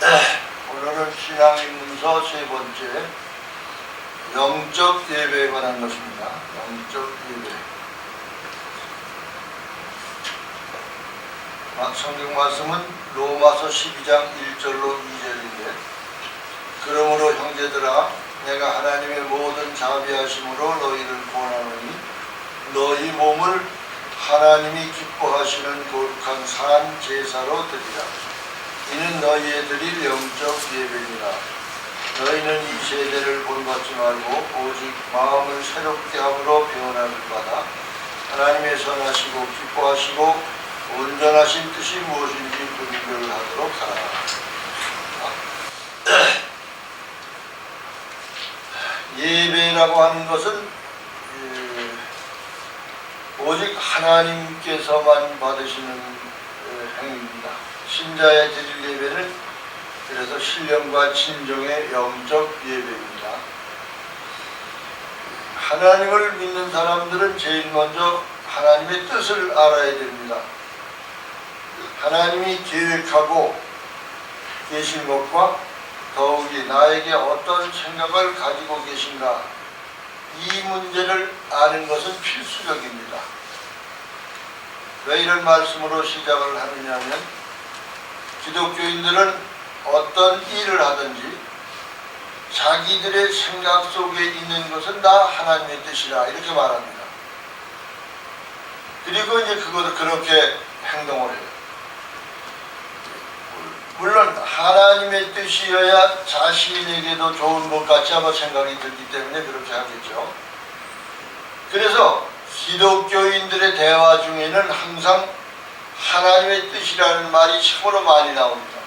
오늘은 신앙입문서 세 번째 영적 예배에 관한 것입니다. 영적 예배. 성경 말씀은 로마서 12장 1절로 2절인데, 그러므로 형제들아 내가 하나님의 모든 자비하심으로 너희를 권하노니 너희 몸을 하나님이 기뻐하시는 거룩한 산 제사로 드리라. 이는 너희의 드릴 영적 예배니라. 너희는 이 세대를 본받지 말고 오직 마음을 새롭게 함으로 변화를 받아 하나님의 선하시고 기뻐하시고 온전하신 뜻이 무엇인지 분별하도록 하라. 예배라고 하는 것은 오직 하나님께서만 받으시는 행위입니다. 신자의 드릴 예배는 그래서 신령과 진정의 영적 예배입니다. 하나님을 믿는 사람들은 제일 먼저 하나님의 뜻을 알아야 됩니다. 하나님이 계획하고 계신 것과 더욱이 나에게 어떤 생각을 가지고 계신가, 이 문제를 아는 것은 필수적입니다. 왜 이런 말씀으로 시작을 하느냐면, 기독교인들은 어떤 일을 하든지 자기들의 생각 속에 있는 것은 다 하나님의 뜻이라 이렇게 말합니다. 그리고 이제 그것을 그렇게 행동을 해요. 물론 하나님의 뜻이어야 자신에게도 좋은 것 같이 아마 생각이 들기 때문에 그렇게 하겠죠. 그래서 기독교인들의 대화 중에는 항상 하나님의 뜻이라는 말이 참으로 많이 나옵니다.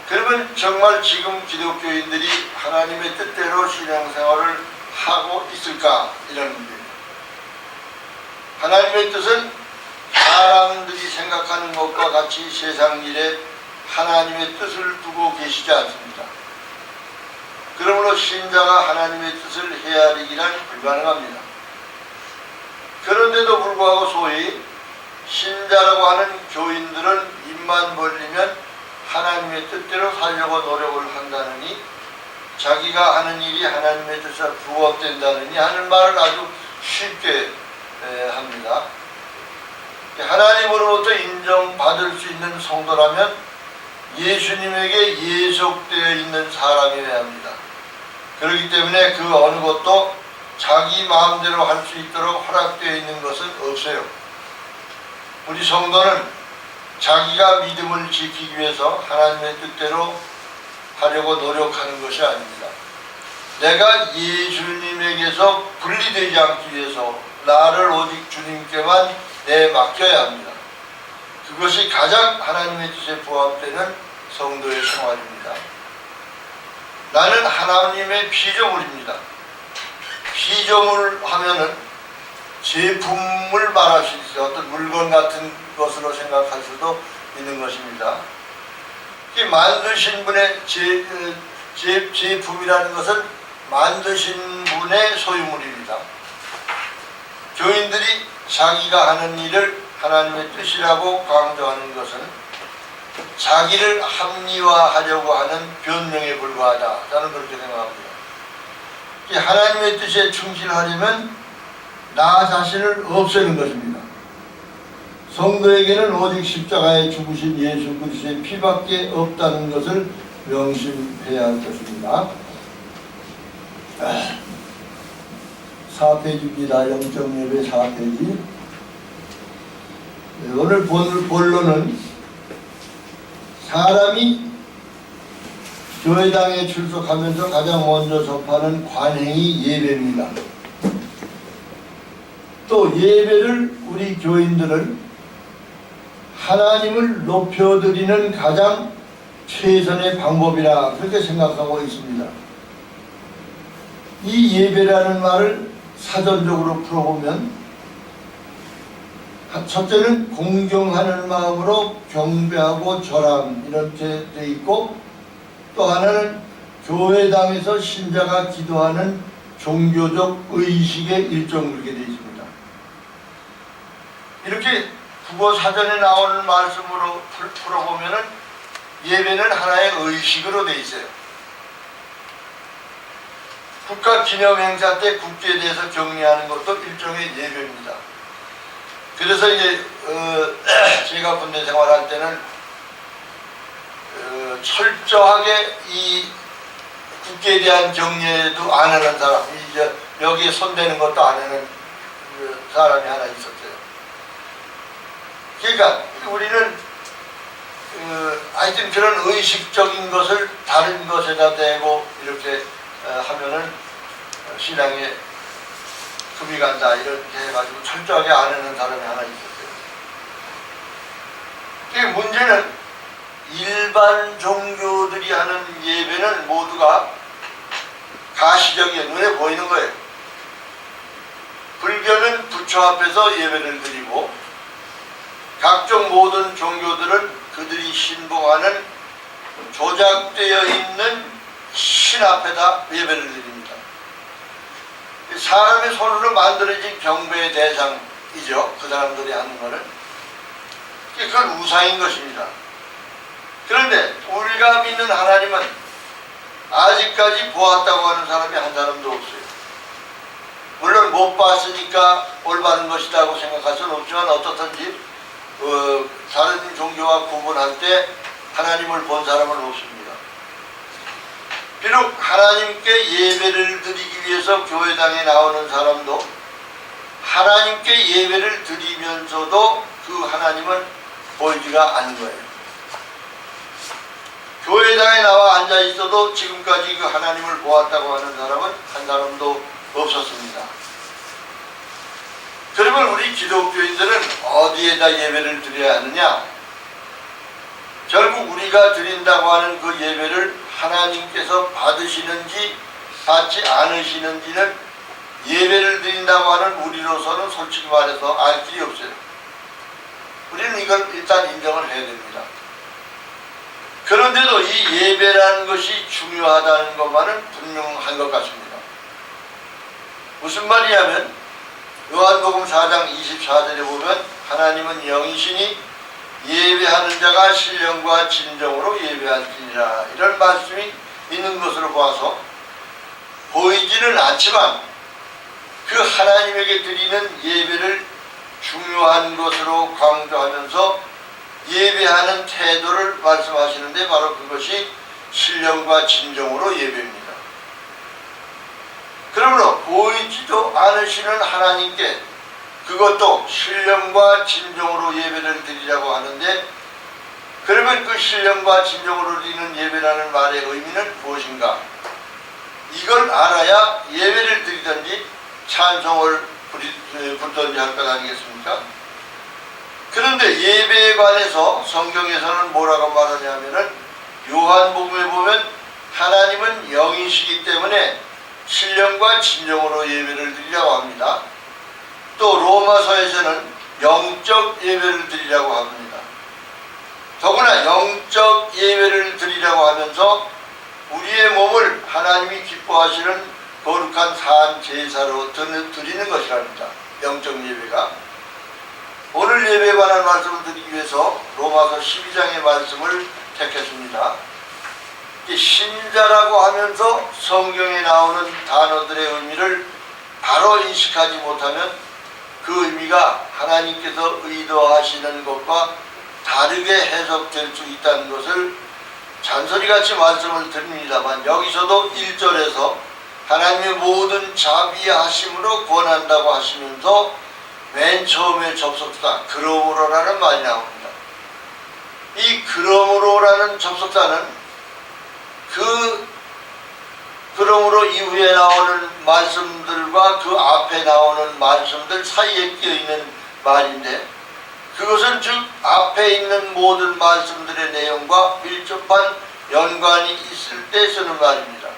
그러면 정말 지금 기독교인들이 하나님의 뜻대로 신앙생활을 하고 있을까? 이런 문제입니다. 하나님의 뜻은 사람들이 생각하는 것과 같이 세상 일에 하나님의 뜻을 두고 계시지 않습니다. 그러므로 신자가 하나님의 뜻을 헤아리기란 불가능합니다. 그런데도 불구하고 소위 신자라고 하는 교인들은 입만 벌리면 하나님의 뜻대로 살려고 노력을 한다느니, 자기가 하는 일이 하나님의 뜻에 부합된다느니 하는 말을 아주 쉽게 합니다. 하나님으로부터 인정받을 수 있는 성도라면 예수님에게 예속되어 있는 사람이어야 합니다. 그렇기 때문에 그 어느 것도 자기 마음대로 할 수 있도록 허락되어 있는 것은 없어요. 우리 성도는 자기가 믿음을 지키기 위해서 하나님의 뜻대로 하려고 노력하는 것이 아닙니다. 내가 예수님에게서 분리되지 않기 위해서 나를 오직 주님께만 내맡겨야 합니다. 그것이 가장 하나님의 뜻에 부합되는 성도의 생활입니다. 나는 하나님의 피조물입니다. 피조물 하면은 제품을 말할 수 있어요. 어떤 물건 같은 것으로 생각할 수도 있는 것입니다. 만드신 분의 제품이라는 것은 만드신 분의 소유물입니다. 교인들이 자기가 하는 일을 하나님의 뜻이라고 강조하는 것은 자기를 합리화하려고 하는 변명에 불과하다. 저는 그렇게 생각합니다. 하나님의 뜻에 충실하려면 나 자신을 없애는 것입니다. 성도에게는 오직 십자가에 죽으신 예수 그리스도의 피밖에 없다는 것을 명심해야 할 것입니다. 4페이지입니다. 영적예배 4페이지. 오늘 본론은 사람이 교회당에 출석하면서 가장 먼저 접하는 관행이 예배입니다. 또 예배를 우리 교인들은 하나님을 높여드리는 가장 최선의 방법이라 그렇게 생각하고 있습니다. 이 예배라는 말을 사전적으로 풀어보면, 첫째는 공경하는 마음으로 경배하고 절함 이렇게 돼 있고, 또 하나는 교회당에서 신자가 기도하는 종교적 의식의 일종 그렇게 되어 있습니다. 이렇게 국어 사전에 나오는 말씀으로 풀어보면은 예배는 하나의 의식으로 돼 있어요. 국가 기념 행사 때 국기에 대해서 격려하는 것도 일종의 예배입니다. 그래서 이제 제가 군대 생활할 때는 철저하게 이 국기에 대한 격려도 안 하는 사람, 이제 여기에 손대는 것도 안 하는 사람이 하나 있었어요. 그러니까 우리는 하여튼 그런 의식적인 것을 다른 것에다 대고 이렇게 하면은 신앙에 금이 간다 이렇게 해가지고 철저하게 안 하는 사람이 하나 있었어요. 그 문제는 일반 종교들이 하는 예배는 모두가 가시적이에요. 눈에 보이는 거예요. 불교는 부처 앞에서 예배를 드리고 각종 모든 종교들은 그들이 신봉하는 조작되어 있는 신 앞에다 예배를 드립니다. 사람의 손으로 만들어진 경배의 대상이죠. 그 사람들이 하는 거는. 그건 우상인 것입니다. 그런데 우리가 믿는 하나님은 아직까지 보았다고 하는 사람이 한 사람도 없어요. 물론 못 봤으니까 올바른 것이라고 생각할 수는 없지만 어떻든지 다른 종교와 구분할 때 하나님을 본 사람은 없습니다. 비록 하나님께 예배를 드리기 위해서 교회당에 나오는 사람도 하나님께 예배를 드리면서도 그 하나님은 보이지가 않는 거예요. 교회당에 나와 앉아 있어도 지금까지 그 하나님을 보았다고 하는 사람은 한 사람도 없었습니다. 그러면 우리 기독교인들은 어디에다 예배를 드려야 하느냐? 결국 우리가 드린다고 하는 그 예배를 하나님께서 받으시는지 받지 않으시는지는 예배를 드린다고 하는 우리로서는 솔직히 말해서 알 길이 없어요. 우리는 이걸 일단 인정을 해야 됩니다. 그런데도 이 예배라는 것이 중요하다는 것만은 분명한 것 같습니다. 무슨 말이냐면 요한복음 4장 24절에 보면 하나님은 영이시니 예배하는 자가 신령과 진정으로 예배할지니라 이런 말씀이 있는 것으로 봐서 보이지는 않지만 그 하나님에게 드리는 예배를 중요한 것으로 강조하면서 예배하는 태도를 말씀하시는데 바로 그것이 신령과 진정으로 예배입니다. 그러므로 보이지도 않으시는 하나님께 그것도 신령과 진정으로 예배를 드리라고 하는데 그러면 그 신령과 진정으로 드리는 예배라는 말의 의미는 무엇인가? 이걸 알아야 예배를 드리든지 찬송을 부르든지 할 것 아니겠습니까? 그런데 예배에 관해서 성경에서는 뭐라고 말하냐면은 요한복음에 보면 하나님은 영이시기 때문에 신령과 진정으로 예배를 드리라고 합니다. 또 로마서에서는 영적 예배를 드리라고 합니다. 더구나 영적 예배를 드리라고 하면서 우리의 몸을 하나님이 기뻐하시는 거룩한 산 제사로 드리는 것이랍니다. 영적 예배가. 오늘 예배에 관한 말씀을 드리기 위해서 로마서 12장의 말씀을 택했습니다. 신자라고 하면서 성경에 나오는 단어들의 의미를 바로 인식하지 못하면 그 의미가 하나님께서 의도하시는 것과 다르게 해석될 수 있다는 것을 잔소리같이 말씀을 드립니다만 여기서도 1절에서 하나님의 모든 자비하심으로 권한다고 하시면서 맨 처음에 접속사 그러므로라는 말이 나옵니다. 이 그러므로라는 접속사는 그러므로 이후에 나오는 말씀들과 그 앞에 나오는 말씀들 사이에 끼어있는 말인데 그것은 즉 앞에 있는 모든 말씀들의 내용과 밀접한 연관이 있을 때 쓰는 말입니다.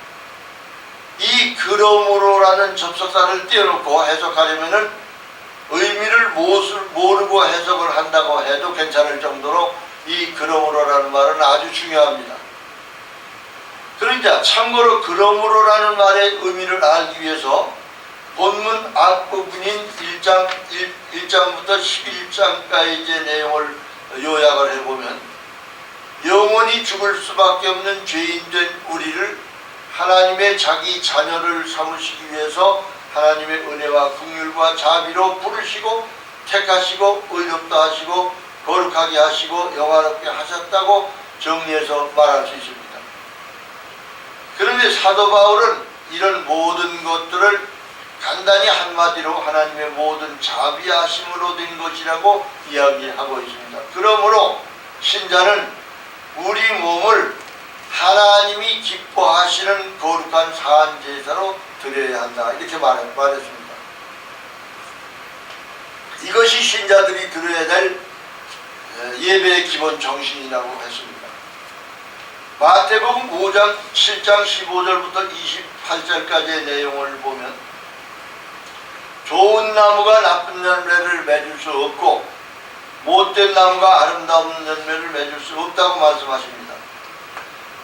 이 그러므로라는 접속사를 띄워놓고 해석하려면은 의미를 모르고 해석을 한다고 해도 괜찮을 정도로 이 그러므로라는 말은 아주 중요합니다. 그러니까 참고로 그러므로라는 말의 의미를 알기 위해서 본문 앞부분인 1장부터 11장까지의 내용을 요약을 해보면 영원히 영원히 죽을 수밖에 없는 죄인된 우리를 하나님의 자기 자녀를 삼으시기 위해서 하나님의 은혜와 긍휼과 자비로 부르시고 택하시고 의롭다 하시고 거룩하게 하시고 영화롭게 하셨다고 정리해서 말할 수 있습니다. 그런데 사도 바울은 이런 모든 것들을 간단히 한마디로 하나님의 모든 자비하심으로 된 것이라고 이야기하고 있습니다. 그러므로 신자는 우리 몸을 하나님이 기뻐하시는 거룩한 사한 제사로 드려야 한다, 이렇게 말했습니다. 이것이 신자들이 드려야 될 예배의 기본 정신이라고 했습니다. 마태복음 5장 7장 15절부터 28절까지의 내용을 보면 좋은 나무가 나쁜 열매를 맺을 수 없고 못된 나무가 아름다운 열매를 맺을 수 없다고 말씀하십니다.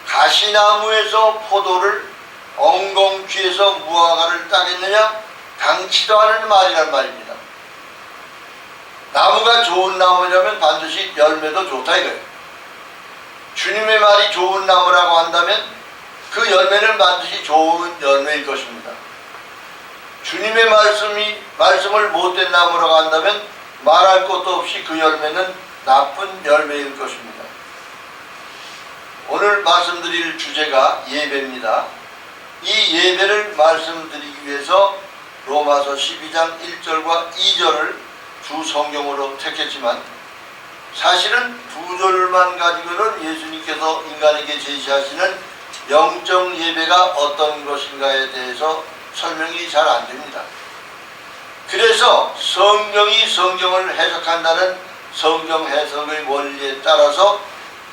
가시나무에서 포도를 엉겅퀴에서 무화과를 따겠느냐? 당치도 않은 말이란 말입니다. 나무가 좋은 나무라면 반드시 열매도 좋다 이거예요. 주님의 말이 좋은 나무라고 한다면 그 열매는 반드시 좋은 열매일 것입니다. 주님의 말씀을 못된 나무라고 한다면 말할 것도 없이 그 열매는 나쁜 열매일 것입니다. 오늘 말씀드릴 주제가 예배입니다. 이 예배를 말씀드리기 위해서 로마서 12장 1절과 2절을 주 성경으로 택했지만 사실은 두 절만 가지고는 예수님께서 인간에게 제시하시는 영적 예배가 어떤 것인가에 대해서 설명이 잘 안 됩니다. 그래서 성경이 성경을 해석한다는 성경 해석의 원리에 따라서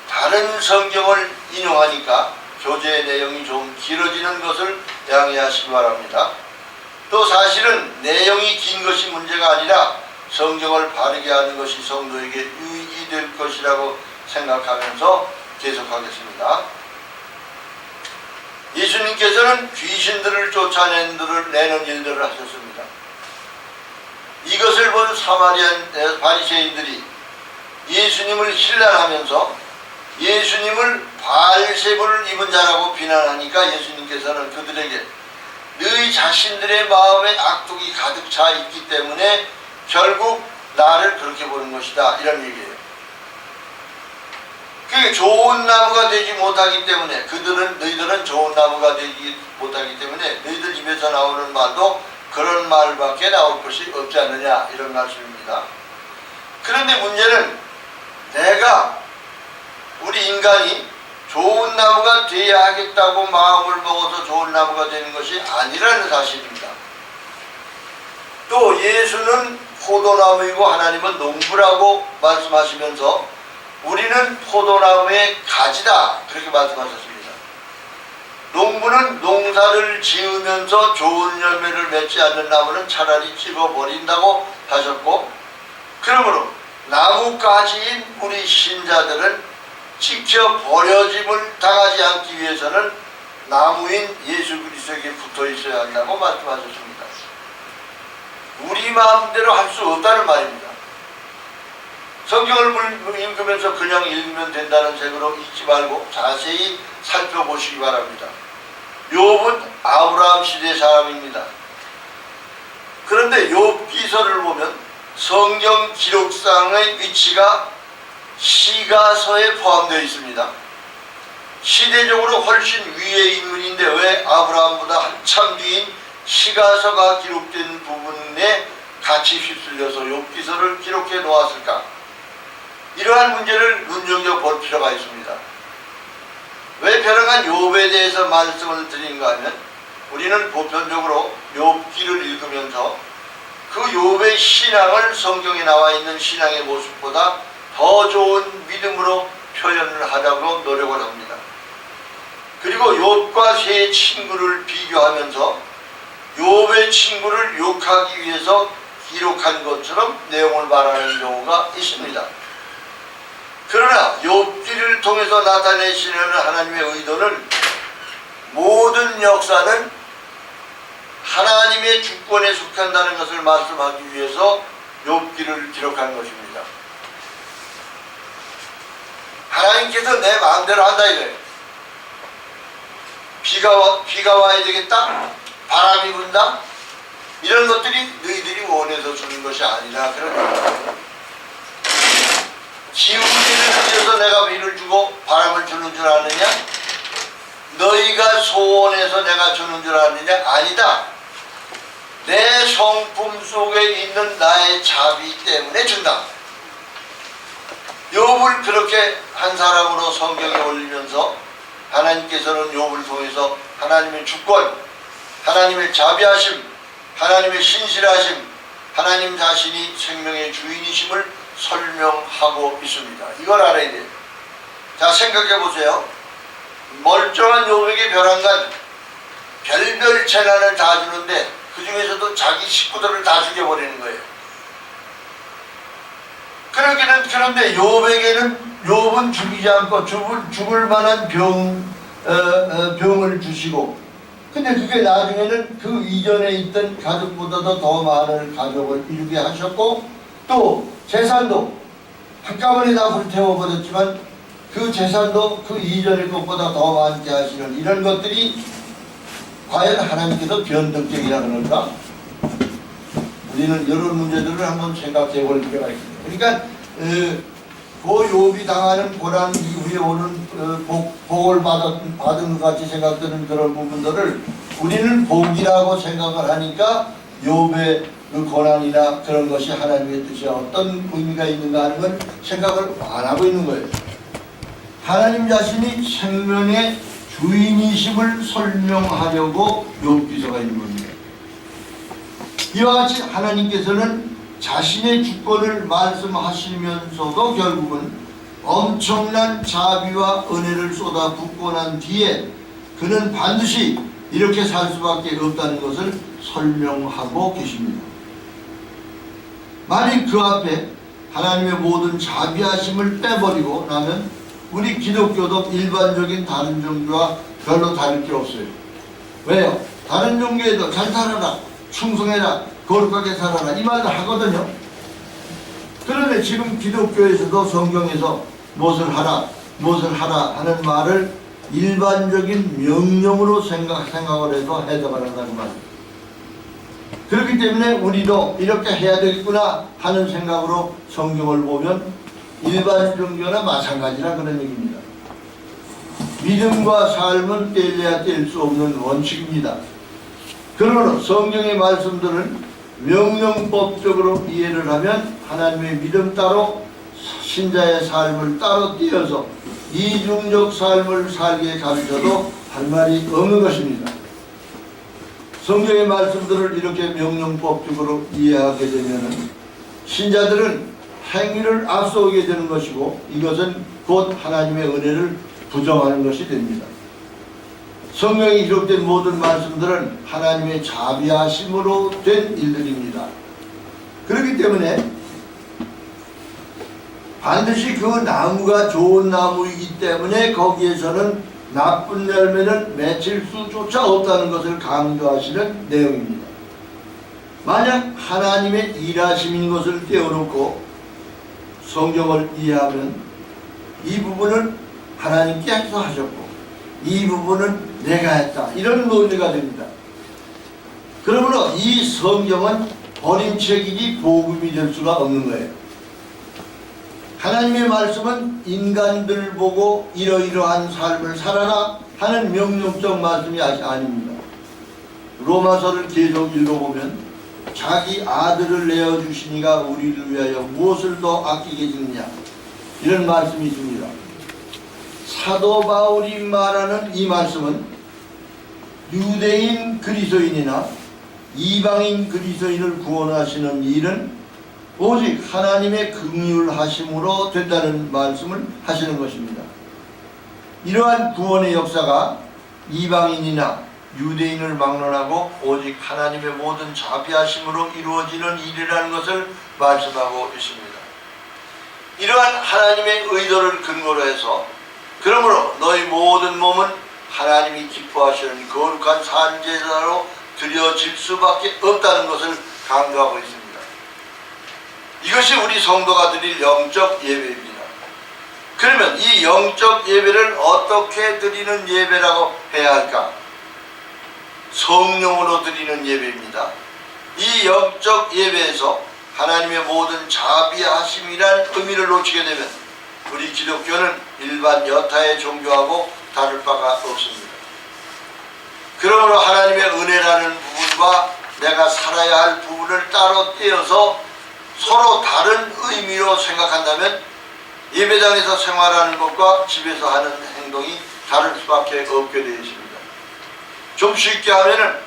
다른 성경을 인용하니까 교재의 내용이 좀 길어지는 것을 양해하시기 바랍니다. 또 사실은 내용이 긴 것이 문제가 아니라 성경을 바르게 하는 것이 성도에게 유익이 될 것이라고 생각하면서 계속하겠습니다. 예수님께서는 귀신들을 쫓아내는 일들을 하셨습니다. 이것을 본 사마리안 바리새인들이 예수님을 힐난하면서 예수님을 바알세불을 입은 자라고 비난하니까 예수님께서는 그들에게 너희 자신들의 마음에 악독이 가득 차 있기 때문에 결국 나를 그렇게 보는 것이다, 이런 얘기예요. 그게 좋은 나무가 되지 못하기 때문에 너희들은 좋은 나무가 되지 못하기 때문에 너희들 입에서 나오는 말도 그런 말밖에 나올 것이 없지 않느냐, 이런 말씀입니다. 그런데 문제는 우리 인간이 좋은 나무가 되어야 하겠다고 마음을 먹어서 좋은 나무가 되는 것이 아니라는 사실입니다. 또 예수는 포도나무이고 하나님은 농부라고 말씀하시면서 우리는 포도나무의 가지다, 그렇게 말씀하셨습니다. 농부는 농사를 지으면서 좋은 열매를 맺지 않는 나무는 차라리 찍어버린다고 하셨고, 그러므로 나무가지인 우리 신자들은 지켜 버려짐을 당하지 않기 위해서는 나무인 예수 그리스도에게 붙어 있어야 한다고 말씀하셨습니다. 우리 마음대로 할 수 없다는 말입니다. 성경을 읽으면서 그냥 읽으면 된다는 색으로 읽지 말고 자세히 살펴보시기 바랍니다. 욥은 아브라함 시대 사람입니다. 그런데 욥기서를 보면 성경 기록상의 위치가 시가서에 포함되어 있습니다. 시대적으로 훨씬 위의 인물인데 왜 아브라함보다 한참 뒤인 시가서가 기록된 부분에 같이 휩쓸려서 욥기서를 기록해 놓았을까? 이러한 문제를 눈여겨볼 필요가 있습니다. 왜 벼랑한 욥에 대해서 말씀을 드리는가 하면 우리는 보편적으로 욥기를 읽으면서 그 욥의 신앙을 성경에 나와 있는 신앙의 모습보다 더 좋은 믿음으로 표현을 하려고 노력을 합니다. 그리고 욥과 세 친구를 비교하면서 욥의 친구를 욕하기 위해서 기록한 것처럼 내용을 말하는 경우가 있습니다. 그러나 욥기를 통해서 나타내시려는 하나님의 의도는 모든 역사는 하나님의 주권에 속한다는 것을 말씀하기 위해서 욥기를 기록한 것입니다. 하나님께서 내 마음대로 한다 이거예요. 비가 와야 되겠다? 바람이 분다? 이런 것들이 너희들이 원해서 주는 것이 아니라 그런 거예요. 기울기를 빌려서 내가 비를 주고 바람을 주는 줄 아느냐? 너희가 소원해서 내가 주는 줄 아느냐? 아니다. 내 성품 속에 있는 나의 자비 때문에 준다. 욥을 그렇게 한 사람으로 성경에 올리면서 하나님께서는 욥을 통해서 하나님의 주권, 하나님의 자비하심, 하나님의 신실하심, 하나님 자신이 생명의 주인이심을 설명하고 있습니다. 이걸 알아야 돼요. 자, 생각해 보세요. 멀쩡한 욥에게 벼랑간 별별 재난을 다 주는데 그 중에서도 자기 식구들을 다 죽여버리는 거예요. 그런데 욥은 죽이지 않고 죽을 만한 병을 주시고, 근데 그게 나중에는 그 이전에 있던 가족보다도 더 많은 가족을 이루게 하셨고, 또 재산도 한꺼번에 다 불태워버렸지만 그 재산도 그 이전의 것보다 더 많게 하시는 이런 것들이 과연 하나님께서 변덕적이라 그런가? 우리는 이런 문제들을 한번 생각해 볼 필요가 있습니다. 그러니까 그 욥이 당하는 고난 이후에 오는 복을 받은 것 같이 생각되는 그런 부분들을 우리는 복이라고 생각을 하니까 욥의 그 고난이나 그런 것이 하나님의 뜻이 어떤 의미가 있는가 하는 건 생각을 안 하고 있는 거예요. 하나님 자신이 생명의 주인이심을 설명하려고 욥기서가 있는 겁니다. 이와 같이 하나님께서는 자신의 주권을 말씀하시면서도 결국은 엄청난 자비와 은혜를 쏟아붓고 난 뒤에 그는 반드시 이렇게 살 수밖에 없다는 것을 설명하고 계십니다. 만일 그 앞에 하나님의 모든 자비하심을 빼버리고 나면 우리 기독교도 일반적인 다른 종교와 별로 다를 게 없어요. 왜요? 다른 종교에도 잘 살아라, 충성해라, 거룩하게 살아라 이 말을 하거든요. 그런데 지금 기독교에서도 성경에서 무엇을 하라 하는 말을 일반적인 명령으로 생각을 해서 해석을 한다는 말입니다. 그렇기 때문에 우리도 이렇게 해야 되겠구나 하는 생각으로 성경을 보면 일반 종교나 마찬가지라 그런 얘기입니다. 믿음과 삶은 뗄래야 뗄 수 없는 원칙입니다. 그러므로 성경의 말씀들은 명령법적으로 이해를 하면 하나님의 믿음 따로 신자의 삶을 따로 떼어서 이중적 삶을 살게 가르쳐도 할 말이 없는 것입니다. 성경의 말씀들을 이렇게 명령법적으로 이해하게 되면 신자들은 행위를 앞서오게 되는 것이고 이것은 곧 하나님의 은혜를 부정하는 것이 됩니다. 성경에 기록된 모든 말씀들은 하나님의 자비하심으로 된 일들입니다. 그렇기 때문에 반드시 그 나무가 좋은 나무이기 때문에 거기에서는 나쁜 열매는 맺힐 수조차 없다는 것을 강조하시는 내용입니다. 만약 하나님의 일하심인 것을 떼어놓고 성경을 이해하면 이 부분은 하나님께서 하셨고 이 부분은 내가 했다 이런 논리가 됩니다. 그러므로 이 성경은 버린 책이지 복음이 될 수가 없는 거예요. 하나님의 말씀은 인간들 보고 이러이러한 삶을 살아라 하는 명령적 말씀이 아닙니다. 로마서를 계속 읽어보면 자기 아들을 내어주시니가 우리를 위하여 무엇을 더 아끼겠느냐 이런 말씀이 있습니다. 사도 바울이 말하는 이 말씀은 유대인 그리스도인이나 이방인 그리스도인을 구원하시는 일은 오직 하나님의 긍휼하심으로 된다는 말씀을 하시는 것입니다. 이러한 구원의 역사가 이방인이나 유대인을 막론하고 오직 하나님의 모든 자비하심으로 이루어지는 일이라는 것을 말씀하고 있습니다. 이러한 하나님의 의도를 근거로 해서 그러므로 너희 모든 몸은 하나님이 기뻐하시는 거룩한 산제사로 드려질 수밖에 없다는 것을 강조하고 있습니다. 이것이 우리 성도가 드릴 영적 예배입니다. 그러면 이 영적 예배를 어떻게 드리는 예배라고 해야 할까? 성령으로 드리는 예배입니다. 이 영적 예배에서 하나님의 모든 자비하심이란 의미를 놓치게 되면 우리 기독교는 일반 여타의 종교하고 다를 바가 없습니다. 그러므로 하나님의 은혜라는 부분과 내가 살아야 할 부분을 따로 떼어서 서로 다른 의미로 생각한다면 예배당에서 생활하는 것과 집에서 하는 행동이 다를 수밖에 없게 되어 있습니다. 좀 쉽게 하면은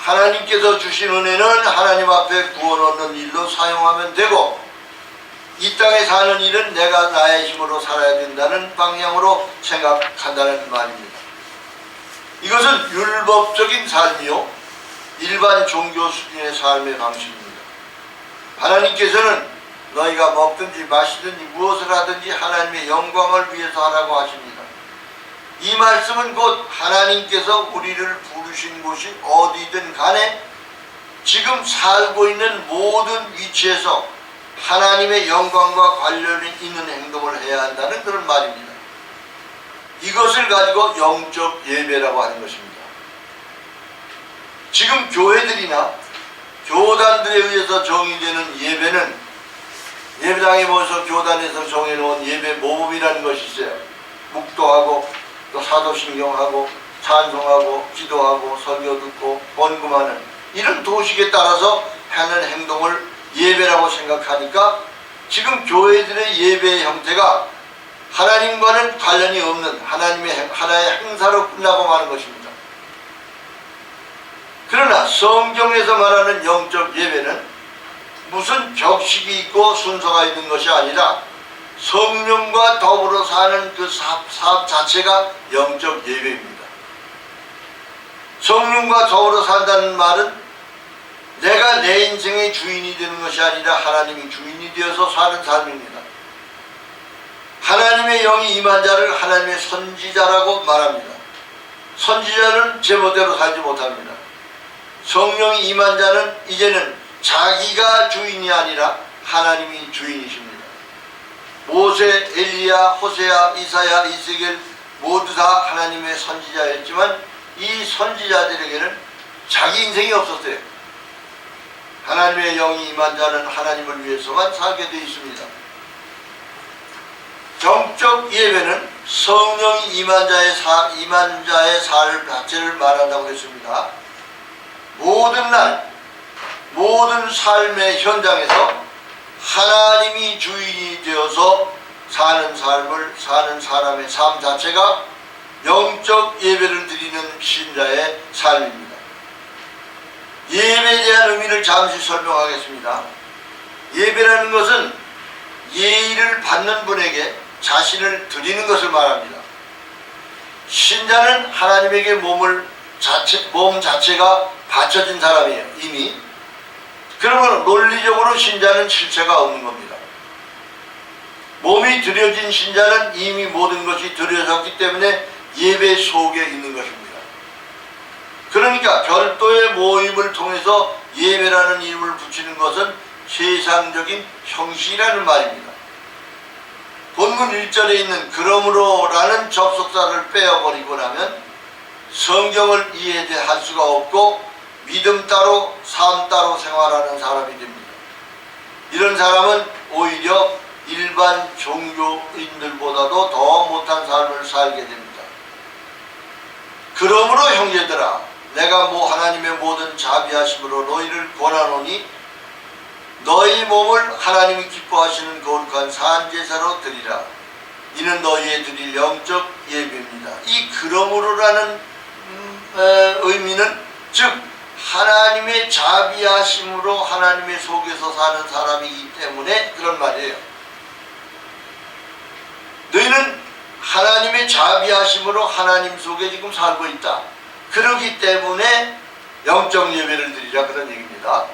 하나님께서 주신 은혜는 하나님 앞에 구원 얻는 일로 사용하면 되고, 이 땅에 사는 일은 내가 나의 힘으로 살아야 된다는 방향으로 생각한다는 말입니다. 이것은 율법적인 삶이요 일반 종교 수준의 삶의 방식입니다. 하나님께서는 너희가 먹든지 마시든지 무엇을 하든지 하나님의 영광을 위해서 하라고 하십니다. 이 말씀은 곧 하나님께서 우리를 부르신 곳이 어디든 간에 지금 살고 있는 모든 위치에서 하나님의 영광과 관련이 있는 행동을 해야 한다는 그런 말입니다. 이것을 가지고 영적 예배라고 하는 것입니다. 지금 교회들이나 교단들에 의해서 정의되는 예배는 예배당에 모여서 교단에서 정해놓은 예배 모범이라는 것이 있어요. 묵도하고 또 사도신경하고 찬송하고 기도하고 설교 듣고 번금하는 이런 도식에 따라서 하는 행동을 예배라고 생각하니까 지금 교회들의 예배의 형태가 하나님과는 관련이 없는 하나님의 하나의 행사로 끝나고 마는 것입니다. 그러나 성경에서 말하는 영적 예배는 무슨 격식이 있고 순서가 있는 것이 아니라 성령과 더불어 사는 그 사업 자체가 영적 예배입니다. 성령과 더불어 산다는 말은 내가 내 인생의 주인이 되는 것이 아니라 하나님이 주인이 되어서 사는 삶입니다. 하나님의 영이 임한 자를 하나님의 선지자라고 말합니다. 선지자는 제멋대로 살지 못합니다. 성령이 임한 자는 이제는 자기가 주인이 아니라 하나님이 주인이십니다. 모세, 엘리야, 호세야, 이사야, 이세겔 모두 다 하나님의 선지자였지만 이 선지자들에게는 자기 인생이 없었어요. 하나님의 영이 임한 자는 하나님을 위해서만 살게 되어 있습니다. 정적 예배는 성령이 임한 자의 삶 자체를 말한다고 했습니다. 모든 날, 모든 삶의 현장에서 하나님이 주인이 되어서 사는 삶을 사는 사람의 삶 자체가 영적 예배를 드리는 신자의 삶입니다. 예배에 대한 의미를 잠시 설명하겠습니다. 예배라는 것은 예의를 받는 분에게 자신을 드리는 것을 말합니다. 신자는 하나님에게 몸 자체가 바쳐진 사람이에요. 이미. 그러면 논리적으로 신자는 실체가 없는 겁니다. 몸이 드려진 신자는 이미 모든 것이 드려졌기 때문에 예배 속에 있는 것입니다. 그러니까 별도의 모임을 통해서 예배라는 이름을 붙이는 것은 세상적인 형식이라는 말입니다. 본문 1절에 있는 그러므로라는 접속사를 빼어버리고 나면 성경을 이해할 수가 없고 믿음 따로 삶 따로 생활하는 사람이 됩니다. 이런 사람은 오히려 일반 종교인들보다도 더 못한 삶을 살게 됩니다. 그러므로 형제들아 내가 하나님의 모든 자비하심으로 너희를 권하노니 너희 몸을 하나님이 기뻐하시는 거룩한 산제사로 드리라. 이는 너희의 드릴 영적 예배입니다. 이 그러므로라는 의미는 즉 하나님의 자비하심으로 하나님의 속에서 사는 사람이기 때문에 그런 말이에요. 너희는 하나님의 자비하심으로 하나님 속에 지금 살고 있다. 그렇기 때문에 영적 예배를 드리라 그런 얘기입니다.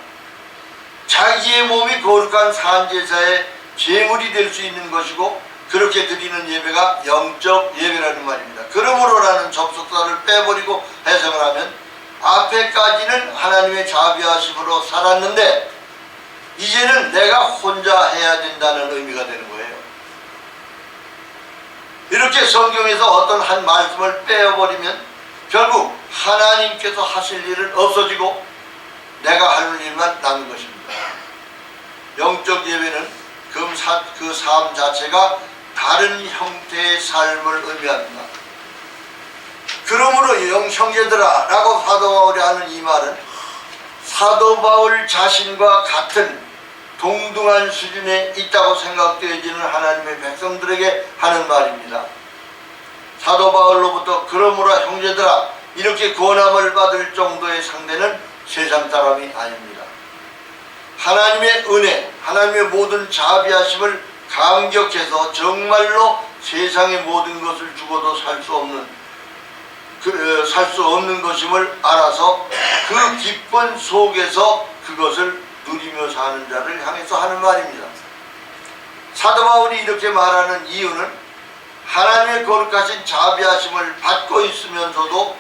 자기의 몸이 거룩한 산제사의 제물이 될 수 있는 것이고 그렇게 드리는 예배가 영적 예배라는 말입니다. 그러므로라는 접속사를 빼버리고 해석을 하면 앞에까지는 하나님의 자비하심으로 살았는데 이제는 내가 혼자 해야 된다는 의미가 되는 거예요. 이렇게 성경에서 어떤 한 말씀을 빼어버리면 결국 하나님께서 하실 일은 없어지고 내가 할 일만 남는 것입니다. 영적 예배는 그 삶 자체가 다른 형태의 삶을 의미합니다. 그러므로 형제들아 라고 사도 바울이 하는 이 말은 사도 바울 자신과 같은 동등한 수준에 있다고 생각되어지는 하나님의 백성들에게 하는 말입니다. 사도 바울로부터 그러므로 형제들아 이렇게 권함을 받을 정도의 상대는 세상 사람이 아닙니다. 하나님의 은혜, 하나님의 모든 자비하심을 감격해서 정말로 세상의 모든 것을 주고도 살 수 없는 것임을 알아서 그 기쁨 속에서 그것을 누리며 사는 자를 향해서 하는 말입니다. 사도 바울이 이렇게 말하는 이유는 하나님의 거룩하신 자비하심을 받고 있으면서도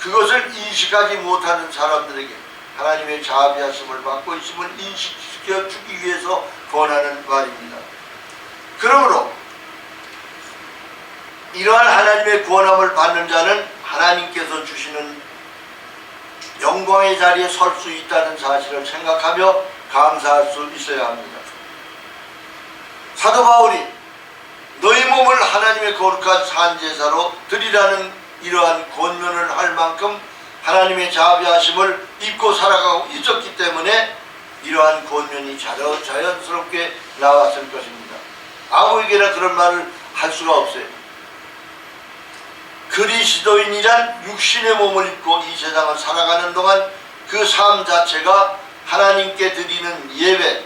그것을 인식하지 못하는 사람들에게 하나님의 자비하심을 받고 있음을 인식시켜 주기 위해서 권하는 말입니다. 그러므로 이러한 하나님의 권함을 받는 자는 하나님께서 주시는 영광의 자리에 설 수 있다는 사실을 생각하며 감사할 수 있어야 합니다. 사도 바울이 너희 몸을 하나님의 거룩한 산제사로 드리라는 이러한 권면을 할 만큼 하나님의 자비하심을 입고 살아가고 있었기 때문에 이러한 권면이 자연스럽게 나왔을 것입니다. 아무에게나 그런 말을 할 수가 없어요. 그리스도인이란 육신의 몸을 입고 이 세상을 살아가는 동안 그 삶 자체가 하나님께 드리는 예배,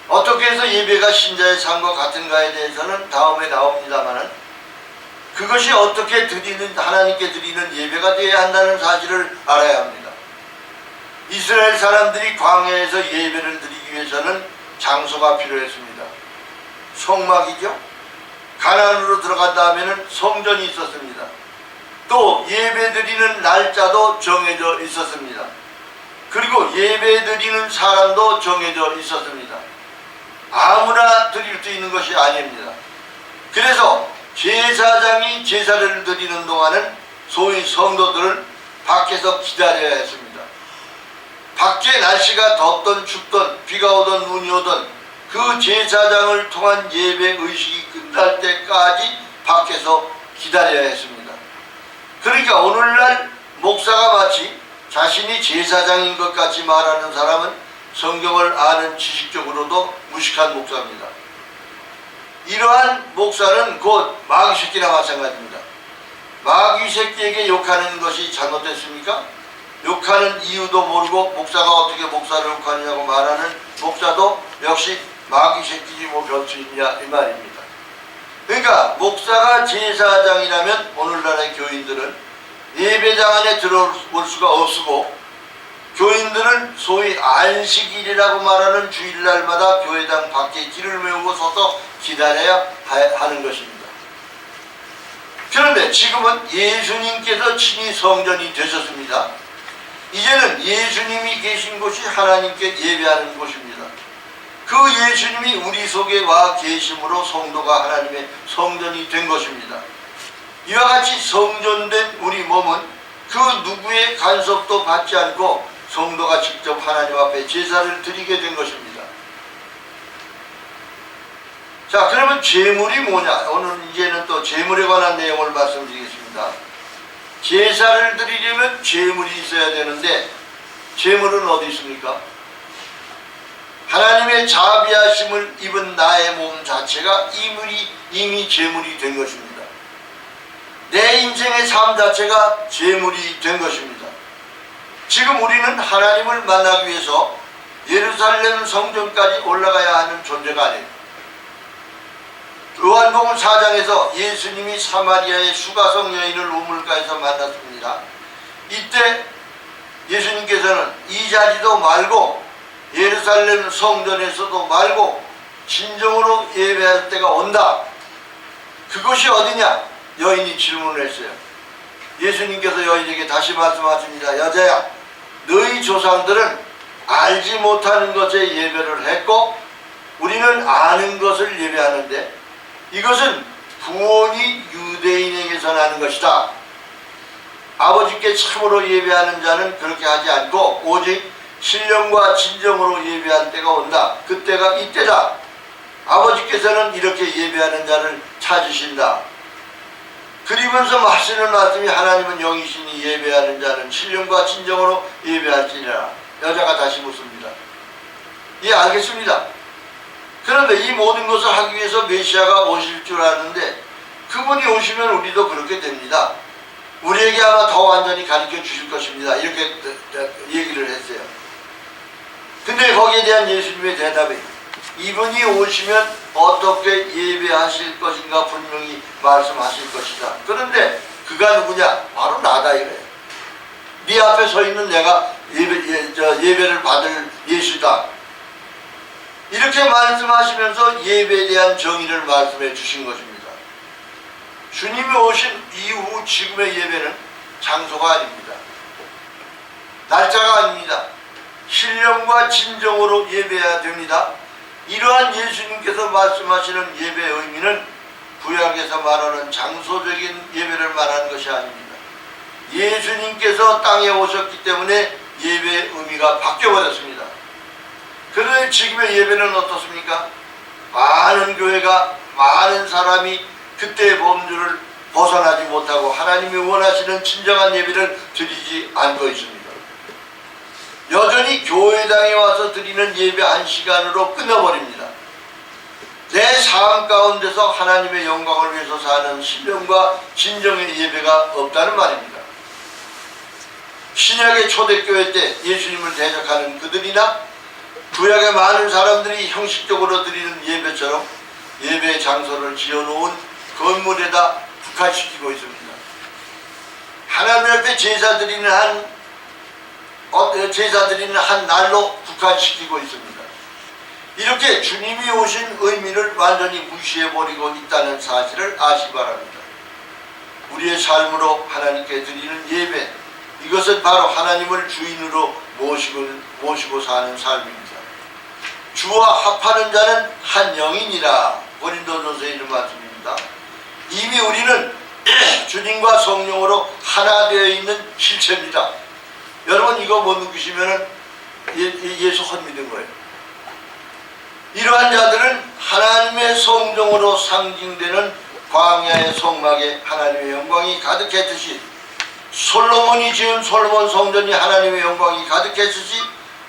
어떻게 해서 예배가 신자의 삶과 같은가에 대해서는 다음에 나옵니다만 그것이 어떻게 하나님께 드리는 예배가 되어야 한다는 사실을 알아야 합니다. 이스라엘 사람들이 광야에서 예배를 드리기 위해서는 장소가 필요했습니다. 성막이죠. 가나안으로 들어간 다음에는 성전이 있었습니다. 또 예배 드리는 날짜도 정해져 있었습니다. 그리고 예배 드리는 사람도 정해져 있었습니다. 아무나 드릴 수 있는 것이 아닙니다. 그래서 제사장이 제사를 드리는 동안은 소위 성도들은 밖에서 기다려야 했습니다. 밖에 날씨가 덥던 춥던 비가 오던 눈이 오던 그 제사장을 통한 예배 의식이 끝날 때까지 밖에서 기다려야 했습니다. 그러니까 오늘날 목사가 마치 자신이 제사장인 것 같이 말하는 사람은 성경을 아는 지식적으로도 무식한 목사입니다. 이러한 목사는 곧 마귀 새끼나 마찬가지입니다. 마귀 새끼에게 욕하는 것이 잘못됐습니까? 욕하는 이유도 모르고 목사가 어떻게 목사를 욕하느냐고 말하는 목사도 역시 마귀 새끼지 뭐 별 수 있냐 이 말입니다. 그러니까 목사가 제사장이라면 오늘날의 교인들은 예배당 안에 들어올 수가 없고 교인들은 소위 안식일이라고 말하는 주일날마다 교회당 밖에 길을 메우고 서서 기다려야 하는 것입니다. 그런데 지금은 예수님께서 친히 성전이 되셨습니다. 이제는 예수님이 계신 곳이 하나님께 예배하는 곳입니다. 그 예수님이 우리 속에 와 계심으로 성도가 하나님의 성전이 된 것입니다. 이와 같이 성전된 우리 몸은 그 누구의 간섭도 받지 않고 성도가 직접 하나님 앞에 제사를 드리게 된 것입니다. 자, 그러면 제물이 뭐냐? 오늘 이제는 또 제물에 관한 내용을 말씀드리겠습니다. 제사를 드리려면 제물이 있어야 되는데 제물은 어디 있습니까? 하나님의 자비하심을 입은 나의 몸 자체가 이미 제물이 된 것입니다. 내 인생의 삶 자체가 제물이 된 것입니다. 지금 우리는 하나님을 만나기 위해서 예루살렘 성전까지 올라가야 하는 존재가 아니에요. 요한복음 4장에서 예수님이 사마리아의 수가성 여인을 우물가에서 만났습니다. 이때 예수님께서는 이 자리도 말고 예루살렘 성전에서도 말고 진정으로 예배할 때가 온다. 그것이 어디냐? 여인이 질문을 했어요. 예수님께서 여인에게 다시 말씀하십니다. 여자야, 너희 조상들은 알지 못하는 것에 예배를 했고 우리는 아는 것을 예배하는데 이것은 구원이 유대인에게서 나는 것이다. 아버지께 참으로 예배하는 자는 그렇게 하지 않고 오직 신령과 진정으로 예배할 때가 온다. 그때가 이때다. 아버지께서는 이렇게 예배하는 자를 찾으신다. 그리면서 하시는 말씀이 하나님은 영이시니 예배하는 자는 신령과 진정으로 예배할지니라. 여자가 다시 묻습니다. 예, 알겠습니다. 그런데 이 모든 것을 하기 위해서 메시아가 오실 줄 아는데 그분이 오시면 우리도 그렇게 됩니다. 우리에게 아마 더 완전히 가르쳐 주실 것입니다. 이렇게 얘기를 했어요. 근데 거기에 대한 예수님의 대답이 이분이 오시면 어떻게 예배하실 것인가 분명히 말씀하실 것이다. 그런데 그가 누구냐? 바로 나다 이거예요. 네 앞에 서 있는 내가 예배를 받을 예수다. 이렇게 말씀하시면서 예배에 대한 정의를 말씀해 주신 것입니다. 주님이 오신 이후 지금의 예배는 장소가 아닙니다. 날짜가 아닙니다. 신령과 진정으로 예배해야 됩니다. 이러한 예수님께서 말씀하시는 예배의 의미는 구약에서 말하는 장소적인 예배를 말하는 것이 아닙니다. 예수님께서 땅에 오셨기 때문에 예배의 의미가 바뀌어버렸습니다. 그런데 지금의 예배는 어떻습니까? 많은 교회가 많은 사람이 그때의 범주를 벗어나지 못하고 하나님이 원하시는 진정한 예배를 드리지 않고 있습니다. 여전히 교회당에 와서 드리는 예배 한 시간으로 끝나버립니다. 내 삶 가운데서 하나님의 영광을 위해서 사는 신령과 진정의 예배가 없다는 말입니다. 신약의 초대교회 때 예수님을 대적하는 그들이나 구약의 많은 사람들이 형식적으로 드리는 예배처럼 예배의 장소를 지어놓은 건물에다 국한시키고 있습니다. 하나님 앞에 제사 드리는 한 날로 국한시키고 있습니다. 이렇게 주님이 오신 의미를 완전히 무시해버리고 있다는 사실을 아시기 바랍니다. 우리의 삶으로 하나님께 드리는 예배, 이것은 바로 하나님을 주인으로 모시고 사는 삶입니다. 주와 합하는 자는 한 영이니라. 고린도전서에 있는 말씀입니다. 이미 우리는 주님과 성령으로 하나 되어 있는 실체입니다. 여러분 이거 못 느끼시면 예수 헛믿은 거예요. 이러한 자들은 하나님의 성령으로 상징되는 광야의 성막에 하나님의 영광이 가득했듯이 솔로몬이 지은 솔로몬 성전이 하나님의 영광이 가득했듯이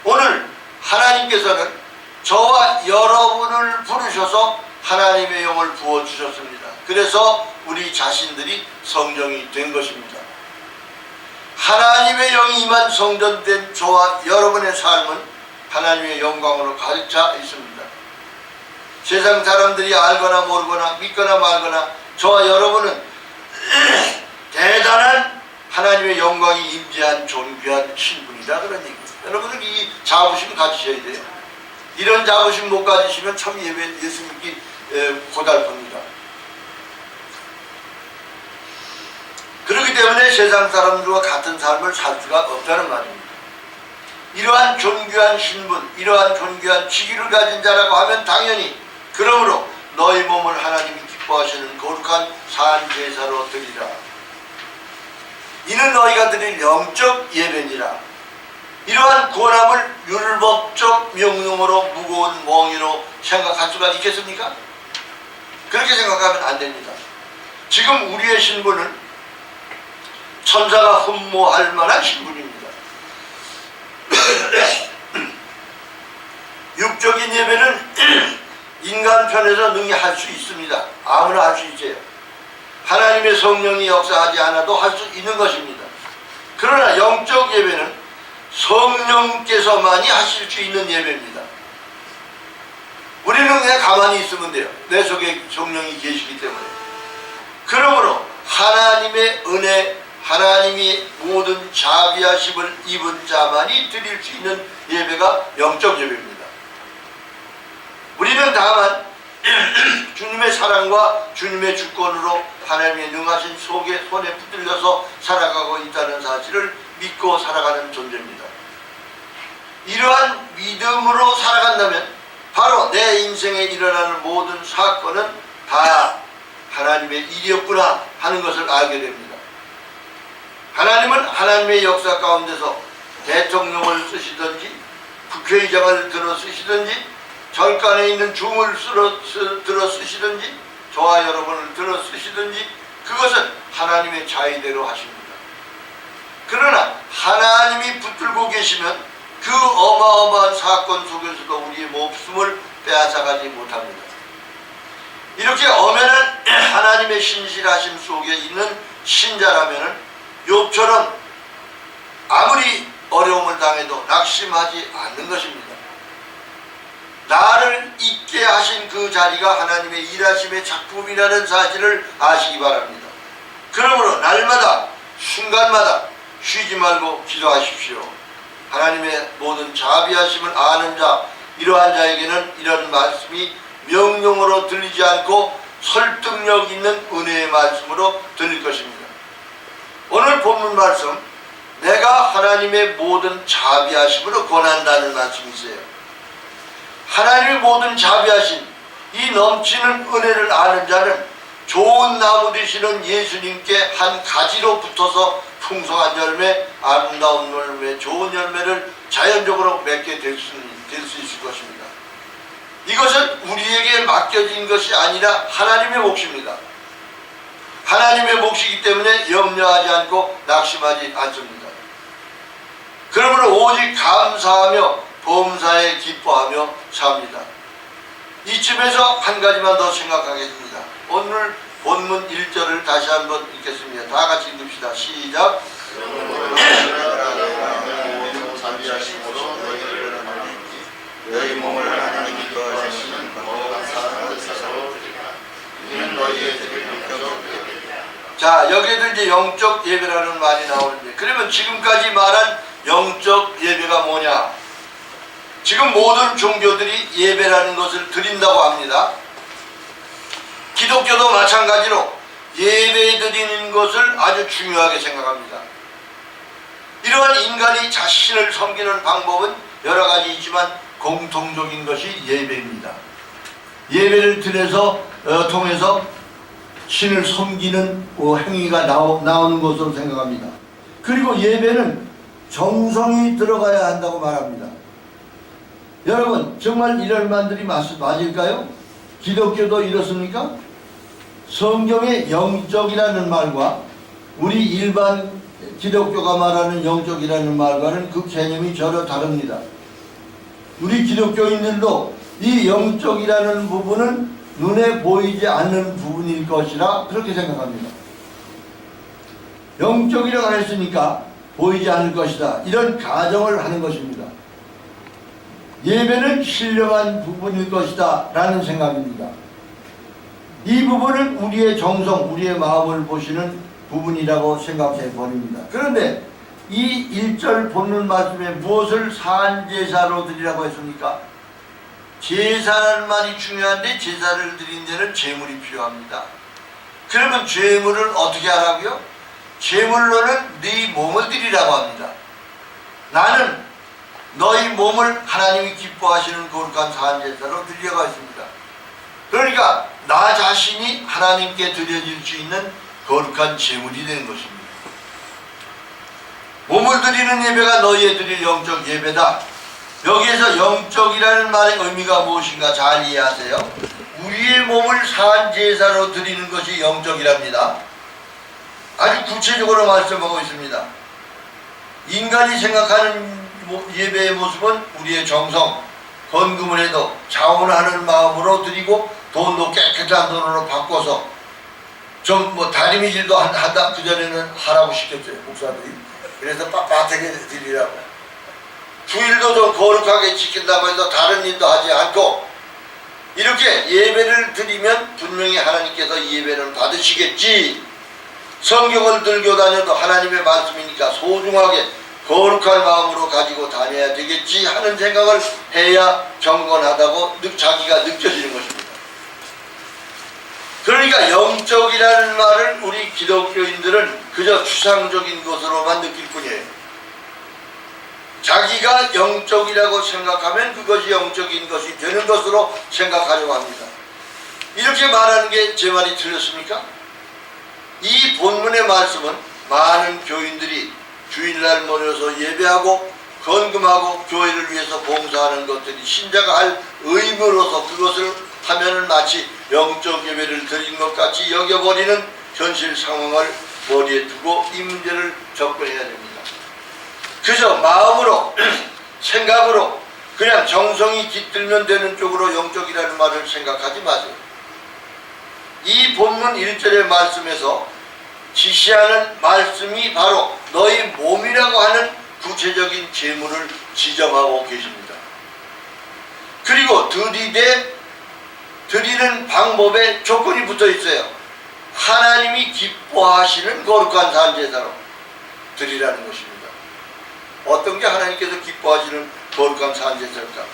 오늘 하나님께서는 저와 여러분을 부르셔서 하나님의 영을 부어주셨습니다. 그래서 우리 자신들이 성전이 된 것입니다. 하나님의 영이 임한 성전된 저와 여러분의 삶은 하나님의 영광으로 가득 차 있습니다. 세상 사람들이 알거나 모르거나 믿거나 말거나 저와 여러분은 대단한 하나님의 영광이 임재한 존귀한 신분이다 그런 얘기입니다. 여러분들 이 자부심 가지셔야 돼요. 이런 자부심 못 가지시면 참 예수 믿기 고달픕니다. 그렇기 때문에 세상 사람들과 같은 삶을 살 수가 없다는 말입니다. 이러한 존귀한 신분, 이러한 존귀한 직위를 가진 자라고 하면 당연히 그러므로 너희 몸을 하나님이 기뻐하시는 거룩한 산제사로 드리라. 이는 너희가 드릴 영적 예배니라. 이러한 구원함을 율법적 명령으로 무거운 멍이로 생각할 수가 있겠습니까? 그렇게 생각하면 안 됩니다. 지금 우리의 신분은 천사가 흠모할 만한 신분입니다. 육적인 예배는 인간 편에서 능히 할 수 있습니다. 아무나 할 수 있어요. 하나님의 성령이 역사하지 않아도 할 수 있는 것입니다. 그러나 영적 예배는 성령께서만이 하실 수 있는 예배입니다. 우리는 그냥 가만히 있으면 돼요. 내 속에 성령이 계시기 때문에. 그러므로 하나님의 은혜, 하나님이 모든 자비하심을 입은 자만이 드릴 수 있는 예배가 영적 예배입니다. 우리는 다만 주님의 사랑과 주님의 주권으로 하나님의 능하신 손에 붙들려서 살아가고 있다는 사실을 믿고 살아가는 존재입니다. 이러한 믿음으로 살아간다면 바로 내 인생에 일어나는 모든 사건은 다 하나님의 일이었구나 하는 것을 알게 됩니다. 하나님은 하나님의 역사 가운데서 대통령을 쓰시든지 국회의장을 들어 쓰시든지 절간에 있는 중을 들어 쓰시든지 저와 여러분을 들어 쓰시든지 그것은 하나님의 자의대로 하십니다. 그러나 하나님이 붙들고 계시면 그 어마어마한 사건 속에서도 우리의 목숨을 빼앗아가지 못합니다. 이렇게 엄연한 하나님의 신실하심 속에 있는 신자라면 욥처럼 아무리 어려움을 당해도 낙심하지 않는 것입니다. 나를 있게 하신 그 자리가 하나님의 일하심의 작품이라는 사실을 아시기 바랍니다. 그러므로 날마다 순간마다 쉬지 말고 기도하십시오. 하나님의 모든 자비하심을 아는 자, 이러한 자에게는 이런 말씀이 명령으로 들리지 않고 설득력 있는 은혜의 말씀으로 들릴 것입니다. 오늘 본문 말씀, 내가 하나님의 모든 자비하심으로 권한다는 말씀이세요. 하나님의 모든 자비하심, 이 넘치는 은혜를 아는 자는 좋은 나무 되시는 예수님께 한 가지로 붙어서 풍성한 열매, 아름다운 열매, 좋은 열매를 자연적으로 맺게 될 수 있을 것입니다. 이것은 우리에게 맡겨진 것이 아니라 하나님의 몫입니다. 하나님의 몫이기 때문에 염려하지 않고 낙심하지 않습니다. 그러므로 오직 감사하며 범사에 기뻐하며 삽니다. 이쯤에서 한 가지만 더 생각하겠습니다. 오늘 본문 1절을 다시 한번 읽겠습니다. 다 같이 읽읍시다. 시작. 너희 몸을 하나님이 기뻐하시는 거룩한 사랑을 사사로 드리라. 이는 너희의 드릴 영적 예배이다. 자, 여기에도 이제 영적 예배라는 말이 나오는데, 그러면 지금까지 말한 영적 예배가 뭐냐? 지금 모든 종교들이 예배라는 것을 드린다고 합니다. 기독교도 마찬가지로 예배 드리는 것을 아주 중요하게 생각합니다. 이러한 인간이 자신을 섬기는 방법은 여러 가지 있지만 공통적인 것이 예배입니다. 예배를 통해서 신을 섬기는 행위가 나오는 것으로 생각합니다. 그리고 예배는 정성이 들어가야 한다고 말합니다. 여러분, 정말 이런 말들이 맞을까요? 기독교도 이렇습니까? 성경의 영적이라는 말과 우리 일반 기독교가 말하는 영적이라는 말과는 그 개념이 전혀 다릅니다. 우리 기독교인들도 이 영적이라는 부분은 눈에 보이지 않는 부분일 것이라 그렇게 생각합니다. 영적이라고 했으니까 보이지 않을 것이다, 이런 가정을 하는 것입니다. 예배는 신령한 부분일 것이다 라는 생각입니다. 이 부분은 우리의 정성, 우리의 마음을 보시는 부분이라고 생각해 버립니다. 그런데 이 1절 본문 말씀에 무엇을 산제사로 드리라고 했습니까? 제사라는 말이 중요한데 제사를 드린 데는 제물이 필요합니다. 그러면 제물을 어떻게 하라고요? 제물로는 네 몸을 드리라고 합니다. 나는 너희 몸을 하나님이 기뻐하시는 거룩한 산제사로 드리려고 했습니다. 그러니까 나 자신이 하나님께 드려질 수 있는 거룩한 제물이 되는 것입니다. 몸을 드리는 예배가 너희의 드릴 영적 예배다. 여기에서 영적이라는 말의 의미가 무엇인가 잘 이해하세요. 우리의 몸을 산제사로 드리는 것이 영적이랍니다. 아주 구체적으로 말씀하고 있습니다. 인간이 생각하는 예배의 모습은 우리의 정성, 헌금을 해도 자원하는 마음으로 드리고 돈도 깨끗한 돈으로 바꿔서 좀 다리미질도 한다. 그전에는 하라고 시켰어요, 목사들이. 그래서 빳빳하게 드리라고. 주일도 좀 거룩하게 지킨다고 해서 다른 일도 하지 않고 이렇게 예배를 드리면 분명히 하나님께서 이 예배는 받으시겠지. 성경을 들고 다녀도 하나님의 말씀이니까 소중하게 거룩한 마음으로 가지고 다녀야 되겠지 하는 생각을 해야 경건하다고 자기가 느껴지는 것입니다. 그러니까 영적이라는 말을 우리 기독교인들은 그저 추상적인 것으로만 느낄 뿐이에요. 자기가 영적이라고 생각하면 그것이 영적인 것이 되는 것으로 생각하려고 합니다. 이렇게 말하는 게 제 말이 틀렸습니까? 이 본문의 말씀은 많은 교인들이 주일날 모여서 예배하고 건금하고 교회를 위해서 봉사하는 것들이 신자가 할 의무로서 그것을 하면은 마치 영적 예배를 드린 것 같이 여겨버리는 현실 상황을 머리에 두고 이 문제를 접근해야 됩니다. 그저 마음으로 생각으로 그냥 정성이 깃들면 되는 쪽으로 영적이라는 말을 생각하지 마세요. 이 본문 1절의 말씀에서 지시하는 말씀이 바로 너희 몸이라고 하는 구체적인 제물을 지정하고 계십니다. 그리고 드리는 방법에 조건이 붙어 있어요. 하나님이 기뻐하시는 거룩한 산제사로 드리라는 것입니다. 어떤 게 하나님께서 기뻐하시는 거룩한 산제사일까?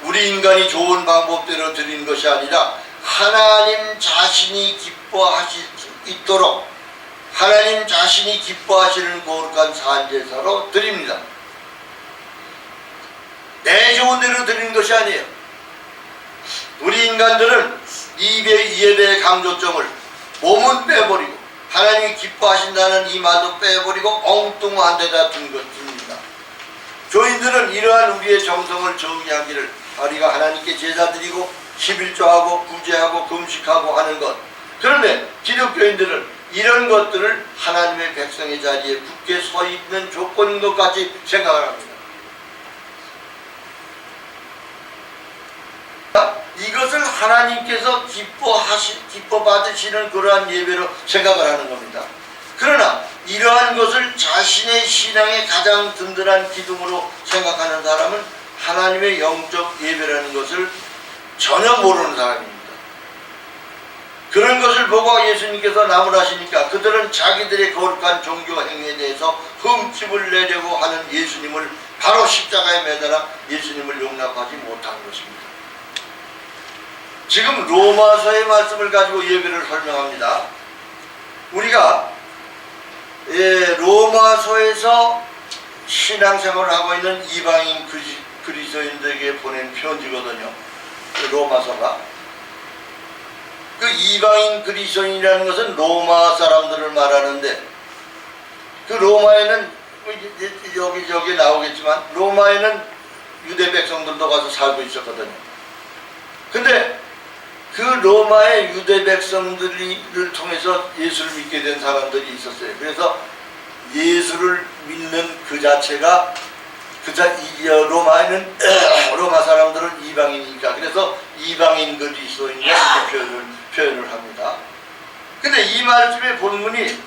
우리 인간이 좋은 방법대로 드리는 것이 아니라 하나님 자신이 기뻐하실 수 있도록 하나님 자신이 기뻐하시는 거룩한 산제사로 드립니다. 내 좋은 대로 드리는 것이 아니에요. 우리 인간들은 이 예배의 강조점을 몸은 빼버리고 하나님이 기뻐하신다는 이 말도 빼버리고 엉뚱한 데다 둡니다. 교인들은 이러한 우리의 정성을 정의하기를 우리가 하나님께 제사 드리고 11조하고 구제하고 금식하고 하는 것. 그런데 기독교인들은 이런 것들을 하나님의 백성의 자리에 굳게 서 있는 조건인 것 같이 생각을 합니다. 이것을 하나님께서 기뻐 받으시는 그러한 예배로 생각을 하는 겁니다. 그러나 이러한 것을 자신의 신앙의 가장 든든한 기둥으로 생각하는 사람은 하나님의 영적 예배라는 것을 전혀 모르는 사람입니다. 그런 것을 보고 예수님께서 나무라시니까 그들은 자기들의 거룩한 종교 행위에 대해서 흠집을 내려고 하는 예수님을 바로 십자가에 매달아 예수님을 용납하지 못한 것입니다. 지금 로마서의 말씀을 가지고 예배를 설명합니다. 우리가 로마서에서 신앙생활을 하고 있는 이방인 그리스도인들에게 보낸 편지거든요. 로마서가. 그 이방인 그리스도인이라는 것은 로마 사람들을 말하는데 그 로마에는 여기 나오겠지만 로마에는 유대 백성들도 가서 살고 있었거든요. 근데 그 로마의 유대 백성들을 통해서 예수를 믿게 된 사람들이 있었어요. 그래서 예수를 믿는 그 자체가 로마에는 로마 사람들은 이방인이니까 그래서 이방인 그리스도인이라고 표현을 합니다. 근데 이 말씀의 본문이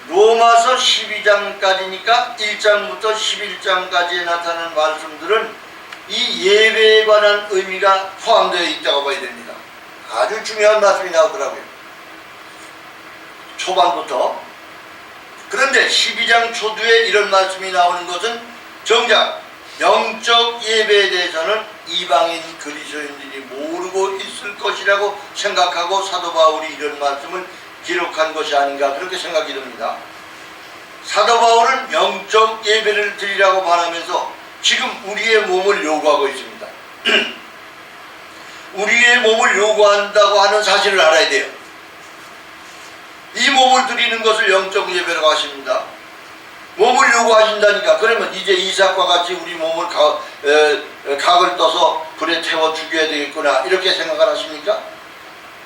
로마서 12장까지니까 1장부터 11장까지에 나타나는 말씀들은 이 예배에 관한 의미가 포함되어 있다고 봐야 됩니다. 아주 중요한 말씀이 나오더라고요. 초반부터. 그런데 12장 초두에 이런 말씀이 나오는 것은 정작 영적 예배에 대해서는 이방인 그리스도인들이 모르고 있을 것이라고 생각하고 사도 바울이 이런 말씀을 기록한 것이 아닌가 그렇게 생각이 듭니다. 사도 바울은 영적 예배를 드리라고 말하면서 지금 우리의 몸을 요구하고 있습니다. 우리의 몸을 요구한다고 하는 사실을 알아야 돼요. 이 몸을 드리는 것을 영적 예배라고 하십니다. 몸을 요구하신다니까. 그러면 이제 이삭과 같이 우리 몸을 각을 떠서 불에 태워 죽여야 되겠구나 이렇게 생각을 하십니까?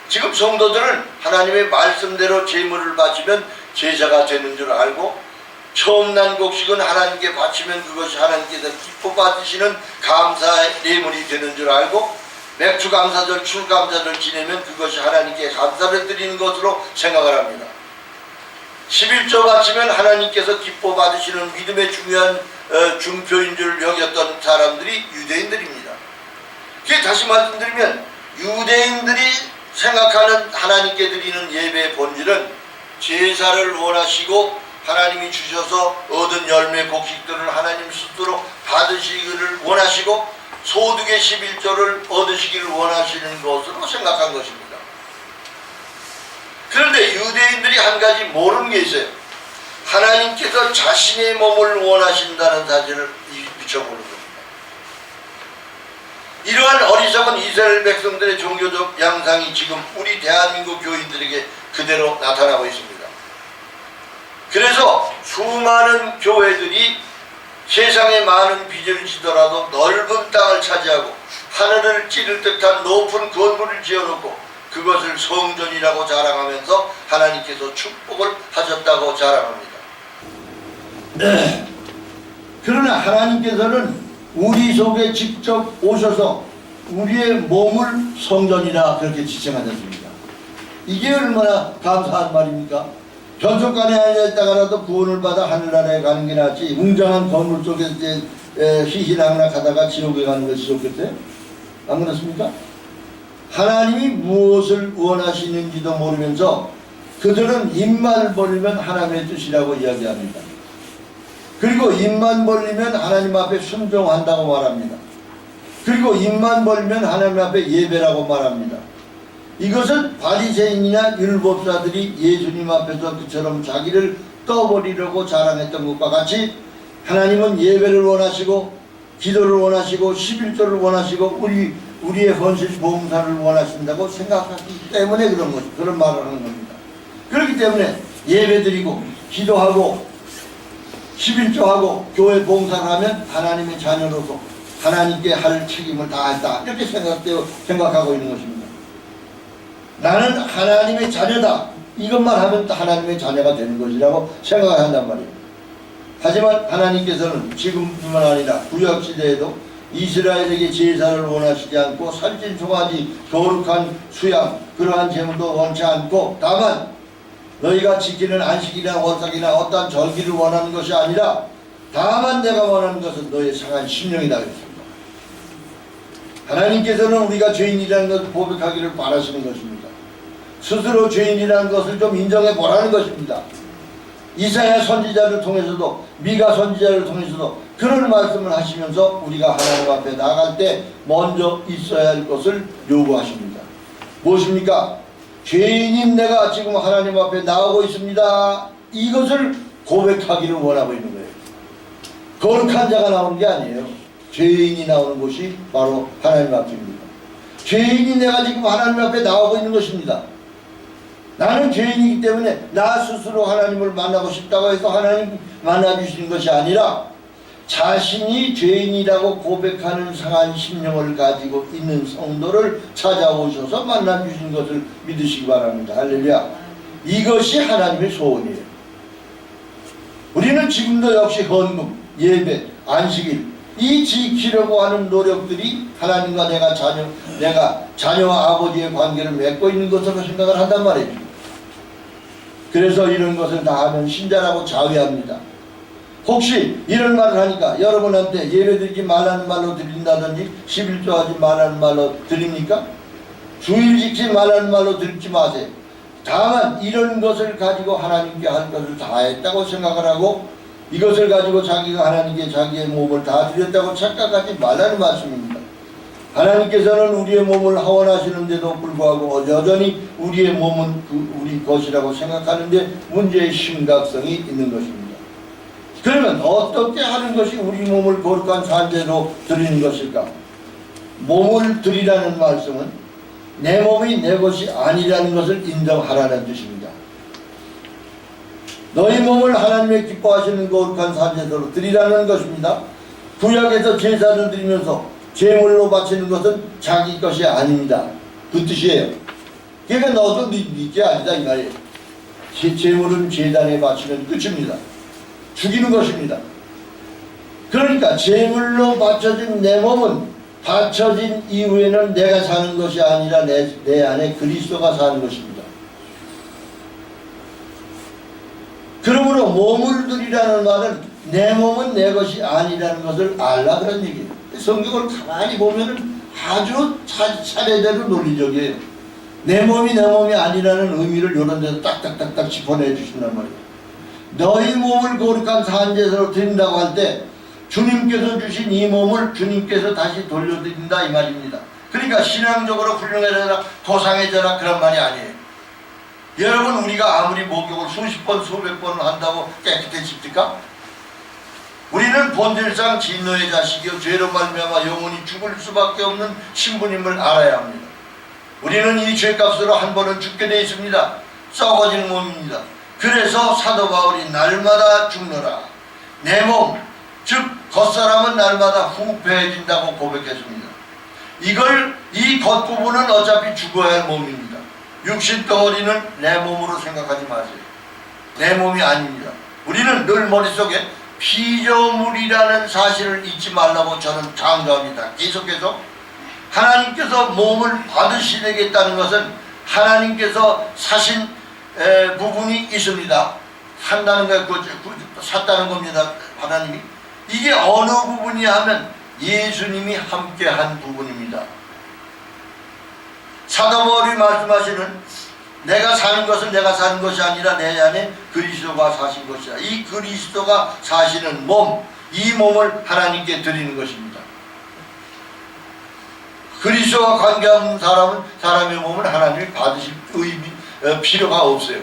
지금 성도들은 하나님의 말씀대로 제물을 바치면 제사가 되는 줄 알고 처음 난 곡식은 하나님께 바치면 그것이 하나님께서 기뻐 받으시는 감사의 예물이 되는 줄 알고 맥주 감사절, 출 감사절 지내면 그것이 하나님께 감사를 드리는 것으로 생각을 합니다. 11조 바치면 하나님께서 기뻐 받으시는 믿음의 중요한 중표인 줄 여겼던 사람들이 유대인들입니다. 다시 말씀드리면 유대인들이 생각하는 하나님께 드리는 예배의 본질은 제사를 원하시고 하나님이 주셔서 얻은 열매 곡식들을 하나님 스스로 받으시기를 원하시고 소득의 11조를 얻으시기를 원하시는 것으로 생각한 것입니다. 그런데 유대인들이 한 가지 모르는 게 있어요. 하나님께서 자신의 몸을 원하신다는 사실을 미처 모르는 겁니다. 이러한 어리석은 이스라엘 백성들의 종교적 양상이 지금 우리 대한민국 교인들에게 그대로 나타나고 있습니다. 그래서 수많은 교회들이 세상에 많은 빚을 지더라도 넓은 땅을 차지하고 하늘을 찌를 듯한 높은 건물을 지어놓고 그것을 성전이라고 자랑하면서 하나님께서 축복을 하셨다고 자랑합니다. 그러나 하나님께서는 우리 속에 직접 오셔서 우리의 몸을 성전이라 그렇게 지칭하셨습니다. 이게 얼마나 감사한 말입니까? 변속간에 앉아있다가라도 구원을 받아 하늘나라에 가는 게 낫지 웅장한 건물 속에서 희희낙낙하다가 지옥에 가는 것이 좋겠어요? 안 그렇습니까? 하나님이 무엇을 원하시는지도 모르면서 그들은 입만 벌리면 하나님의 뜻이라고 이야기합니다. 그리고 입만 벌리면 하나님 앞에 순종한다고 말합니다. 그리고 입만 벌리면 하나님 앞에 예배라고 말합니다. 이것은 바리새인이나 율법사들이 예수님 앞에서 그처럼 자기를 떠버리려고 자랑했던 것과 같이 하나님은 예배를 원하시고 기도를 원하시고 11조를 원하시고 우리의 헌신 봉사를 원하신다고 생각하기 때문에 그런 말을 하는 겁니다. 그렇기 때문에 예배드리고 기도하고 11조하고 교회 봉사를 하면 하나님의 자녀로서 하나님께 할 책임을 다했다 이렇게 생각하고 있는 것입니다. 나는 하나님의 자녀다 이것만 하면 하나님의 자녀가 되는 것이라고 생각한단 말이에요. 하지만 하나님께서는 지금뿐만 아니라 구약시대에도 이스라엘에게 제사를 원하시지 않고 살찐 송아지 거룩한 수양 그러한 제물도 원치 않고 다만 너희가 지키는 안식이나 월삭이나 어떠한 절기를 원하는 것이 아니라 다만 내가 원하는 것은 너의 상한 심령이다 그랬습니다. 하나님께서는 우리가 죄인이라는 것을 고백하기를 바라시는 것입니다. 스스로 죄인이라는 것을 좀 인정해 보라는 것입니다. 이사야 선지자를 통해서도 미가 선지자를 통해서도 그런 말씀을 하시면서 우리가 하나님 앞에 나갈 때 먼저 있어야 할 것을 요구하십니다. 무엇입니까? 죄인인 내가 지금 하나님 앞에 나오고 있습니다. 이것을 고백하기를 원하고 있는 거예요. 거룩한 자가 나오는 게 아니에요. 죄인이 나오는 곳이 바로 하나님 앞입니다. 죄인인 내가 지금 하나님 앞에 나오고 있는 것입니다. 나는 죄인이기 때문에 나 스스로 하나님을 만나고 싶다고 해서 하나님 만나주시는 것이 아니라 자신이 죄인이라고 고백하는 상한 심령을 가지고 있는 성도를 찾아오셔서 만나주시는 것을 믿으시기 바랍니다. 할렐루야. 이것이 하나님의 소원이에요. 우리는 지금도 역시 헌금, 예배, 안식일 이 지키려고 하는 노력들이 하나님과 내가 자녀와 아버지의 관계를 맺고 있는 것으로 생각을 한단 말이에요. 그래서 이런 것을 다 하면 신자라고 자위합니다. 혹시 이런 말을 하니까 여러분한테 예배드리지 말라는 말로 드린다든지 11조 하지 말라는 말로 드립니까? 주일 지키지 말라는 말로 드리지 마세요. 다만 이런 것을 가지고 하나님께 할 것을 다 했다고 생각을 하고 이것을 가지고 자기가 하나님께 자기의 몸을 다 드렸다고 착각하지 말라는 말씀입니다. 하나님께서는 우리의 몸을 하원하시는데도 불구하고 여전히 우리의 몸은 우리 것이라고 생각하는데 문제의 심각성이 있는 것입니다. 그러면 어떻게 하는 것이 우리 몸을 거룩한 산재로 드리는 것일까? 몸을 드리라는 말씀은 내 몸이 내 것이 아니라는 것을 인정하라는 뜻입니다. 너희 몸을 하나님의 기뻐하시는 거룩한 산재로 드리라는 것입니다. 구약에서 제사를 드리면서 제물로 바치는 것은 자기 것이 아닙니다. 그 뜻이에요. 그러니까 너도 네 아니다 이 말이에요. 제물은 제단에 바치는 끝입니다. 죽이는 것입니다. 그러니까 제물로 바쳐진 내 몸은 바쳐진 이후에는 내가 사는 것이 아니라 내 안에 그리스도가 사는 것입니다. 그러므로 몸을 드리라는 말은 내 몸은 내 것이 아니라는 것을 알라 그런 얘기예요. 성경을 가만히 보면은 아주 차례대로 논리적이에요. 내 몸이 내 몸이 아니라는 의미를 이런 데서 딱딱딱딱 짚어내 주신단 말이에요. 너희 몸을 거룩한 산제사로 드린다고 할 때 주님께서 주신 이 몸을 주님께서 다시 돌려드린다 이 말입니다. 그러니까 신앙적으로 훌륭해져라 고상해져라 그런 말이 아니에요. 여러분 우리가 아무리 목욕을 수십 번 수백 번을 한다고 깨끗해집니까? 우리는 본질상 진노의 자식이요 죄로 말미암아 영원히 죽을 수밖에 없는 신분임을 알아야 합니다. 우리는 이 죄값으로 한 번은 죽게 되어 있습니다. 썩어지는 몸입니다. 그래서 사도 바울이 날마다 죽노라. 내 몸, 즉 겉사람은 날마다 후패해진다고 고백했습니다. 이 겉부분은 어차피 죽어야 할 몸입니다. 육신 덩어리는 내 몸으로 생각하지 마세요. 내 몸이 아닙니다. 우리는 늘 머릿속에 피조물이라는 사실을 잊지 말라고 저는 강조합니다. 계속해서 하나님께서 몸을 받으시겠다는 것은 하나님께서 사신 부분이 있습니다. 산다는 거, 샀다는 겁니다. 하나님이. 이게 어느 부분이냐 하면 예수님이 함께한 부분입니다. 사도 바울이 말씀하시는 내가 사는 것은 내가 사는 것이 아니라 내 안에 그리스도가 사신 것이다. 이 그리스도가 사시는 몸, 이 몸을 하나님께 드리는 것입니다. 그리스도와 관계없는 사람은 사람의 몸을 하나님이 받으실 필요가 없어요.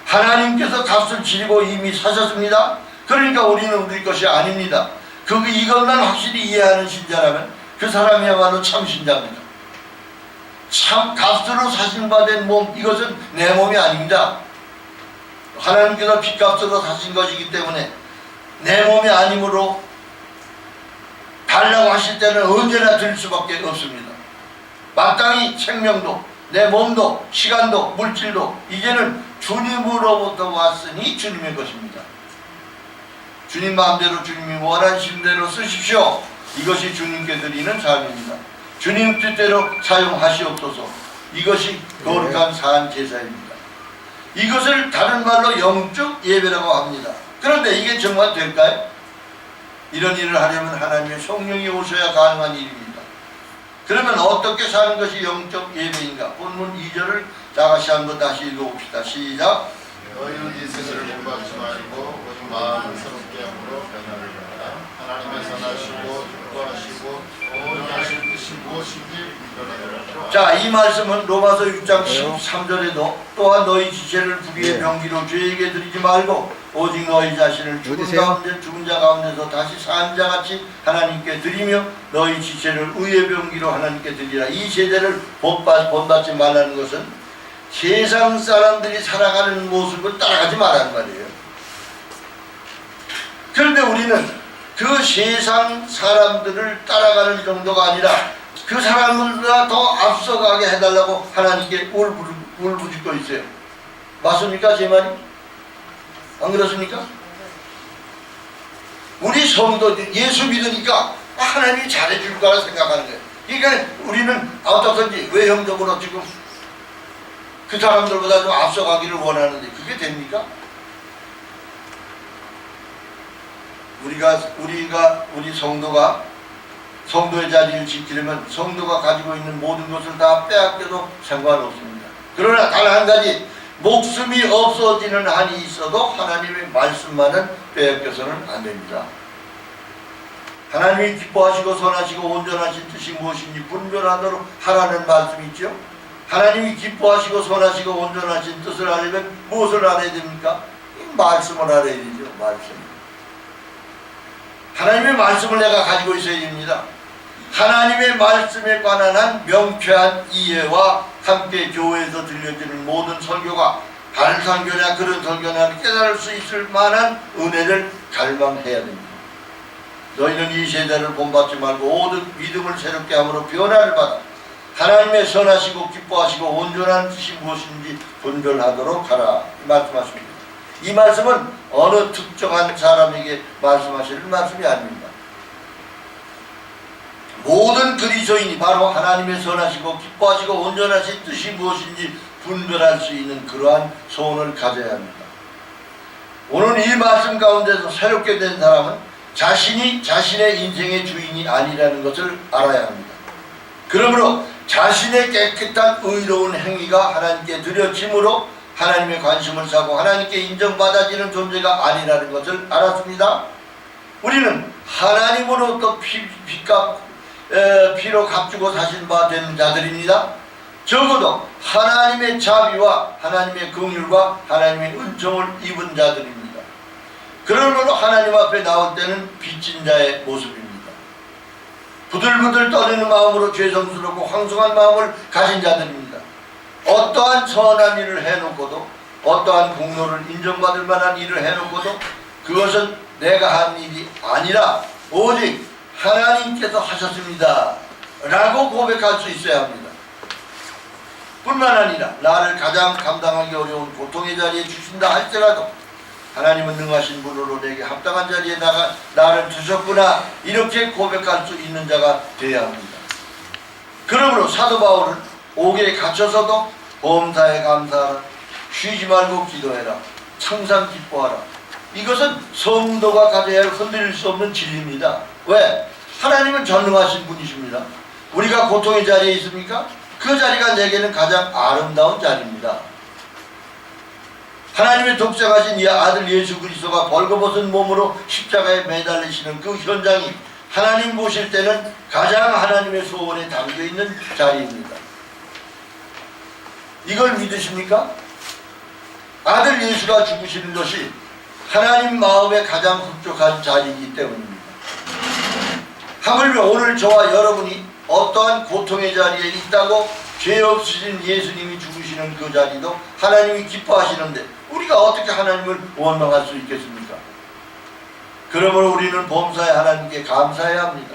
하나님께서 값을 치르고 이미 사셨습니다. 그러니까 우리는 우리 것이 아닙니다. 이것만 확실히 이해하는 신자라면 그 사람이야말로 참 신자입니다. 참 값으로 사신 바 된 몸, 이것은 내 몸이 아닙니다. 하나님께서 핏값으로 사신 것이기 때문에 내 몸이 아니므로 달라고 하실 때는 언제나 드릴 수밖에 없습니다. 마땅히 생명도, 내 몸도, 시간도, 물질도 이제는 주님으로부터 왔으니 주님의 것입니다. 주님 마음대로 주님이 원하신 대로 쓰십시오. 이것이 주님께 드리는 삶입니다. 주님 뜻대로 사용하시옵소서. 이것이 거룩한 산 제사입니다. 이것을 다른 말로 영적 예배라고 합니다. 그런데 이게 정말 될까요? 이런 일을 하려면 하나님의 성령이 오셔야 가능한 일입니다. 그러면 어떻게 사는 것이 영적 예배인가? 본문 2절을 다시 한번 다시 읽어봅시다. 시작. 너희는 이 세대를 본받지 말고 오직 마음을 새롭게 함으로 변화를 받아라. 하나님의 선하시고 기뻐하시고 온유하신 뜻이 무엇인지 분별하더라. 자, 이 말씀은 로마서 6장 13절에도 또한 너희 지체를 불의의 병기로 죄에게 드리지 말고 오직 너희 자신을 죽은 자 가운데서 다시 산 자같이 하나님께 드리며 너희 지체를 의의 병기로 하나님께 드리라. 이 세대를 본받지 말라는 것은 세상 사람들이 살아가는 모습을 따라가지 말라는 말이에요. 그런데 우리는 그 세상 사람들을 따라가는 정도가 아니라 그 사람들보다 더 앞서가게 해달라고 하나님께 울부짖고 있어요. 맞습니까? 제 말이? 안 그렇습니까? 우리 성도 예수 믿으니까 하나님이 잘해줄 거라 생각하는 거예요. 그러니까 우리는 어떻든지 외형적으로 지금 그 사람들보다 좀 앞서가기를 원하는데 그게 됩니까? 우리 성도가 성도의 자리를 지키려면 성도가 가지고 있는 모든 것을 다 빼앗겨도 상관없습니다. 그러나 단 한 가지, 목숨이 없어지는 한이 있어도 하나님의 말씀만은 빼앗겨서는 안 됩니다. 하나님이 기뻐하시고 선하시고 온전하신 뜻이 무엇인지 분별하도록 하라는 말씀이 있죠. 하나님이 기뻐하시고 선하시고 온전하신 뜻을 알려면 무엇을 알아야 됩니까? 말씀을 알아야 되죠. 말씀. 하나님의 말씀을 내가 가지고 있어야 됩니다. 하나님의 말씀에 관한 한 명쾌한 이해와 함께 교회에서 들려지는 모든 설교가 다른 설교나 그런 설교나 깨달을 수 있을 만한 은혜를 갈망해야 됩니다. 너희는 이 세대를 본받지 말고 모든 믿음을 새롭게 함으로 변화를 받아 하나님의 선하시고 기뻐하시고 온전한 뜻이 무엇인지 분별하도록 하라. 말씀하십니다. 이 말씀은 어느 특정한 사람에게 말씀하시는 말씀이 아닙니다. 모든 그리스도인이 바로 하나님의 선하시고 기뻐하시고 온전하신 뜻이 무엇인지 분별할 수 있는 그러한 소원을 가져야 합니다. 오늘 이 말씀 가운데서 새롭게 된 사람은 자신이 자신의 인생의 주인이 아니라는 것을 알아야 합니다. 그러므로 자신의 깨끗한 의로운 행위가 하나님께 드려짐으로 하나님의 관심을 사고 하나님께 인정받아지는 존재가 아니라는 것을 알았습니다. 우리는 하나님으로부터 피로 값주고 사신 바 된 자들입니다. 적어도 하나님의 자비와 하나님의 긍휼과 하나님의 은총을 입은 자들입니다. 그러므로 하나님 앞에 나올 때는 빚진 자의 모습입니다. 부들부들 떨리는 마음으로 죄성스럽고 황송한 마음을 가진 자들입니다. 어떠한 선한 일을 해놓고도, 어떠한 공로를 인정받을 만한 일을 해놓고도 그것은 내가 한 일이 아니라 오직 하나님께서 하셨습니다 라고 고백할 수 있어야 합니다. 뿐만 아니라 나를 가장 감당하기 어려운 고통의 자리에 주신다 할지라도 하나님은 능하신 분으로 내게 합당한 자리에 나를 두셨구나, 이렇게 고백할 수 있는 자가 되어야 합니다. 그러므로 사도 바울은 옥에 갇혀서도 범사에 감사하라, 쉬지 말고 기도해라, 항상 기뻐하라. 이것은 성도가 가져야 할 흔들릴 수 없는 진리입니다. 왜? 하나님은 전능하신 분이십니다. 우리가 고통의 자리에 있습니까? 그 자리가 내게는 가장 아름다운 자리입니다. 하나님의 독생하신 이 아들 예수 그리스도가 벌거벗은 몸으로 십자가에 매달리시는 그 현장이 하나님 보실 때는 가장 하나님의 소원에 담겨있는 자리입니다. 이걸 믿으십니까? 아들 예수가 죽으시는 것이 하나님 마음에 가장 흡족한 자리이기 때문입니다. 하물며 오늘 저와 여러분이 어떠한 고통의 자리에 있다고 죄 없으신 예수님이 죽으시는 그 자리도 하나님이 기뻐하시는데 우리가 어떻게 하나님을 원망할 수 있겠습니까? 그러므로 우리는 범사에 하나님께 감사해야 합니다.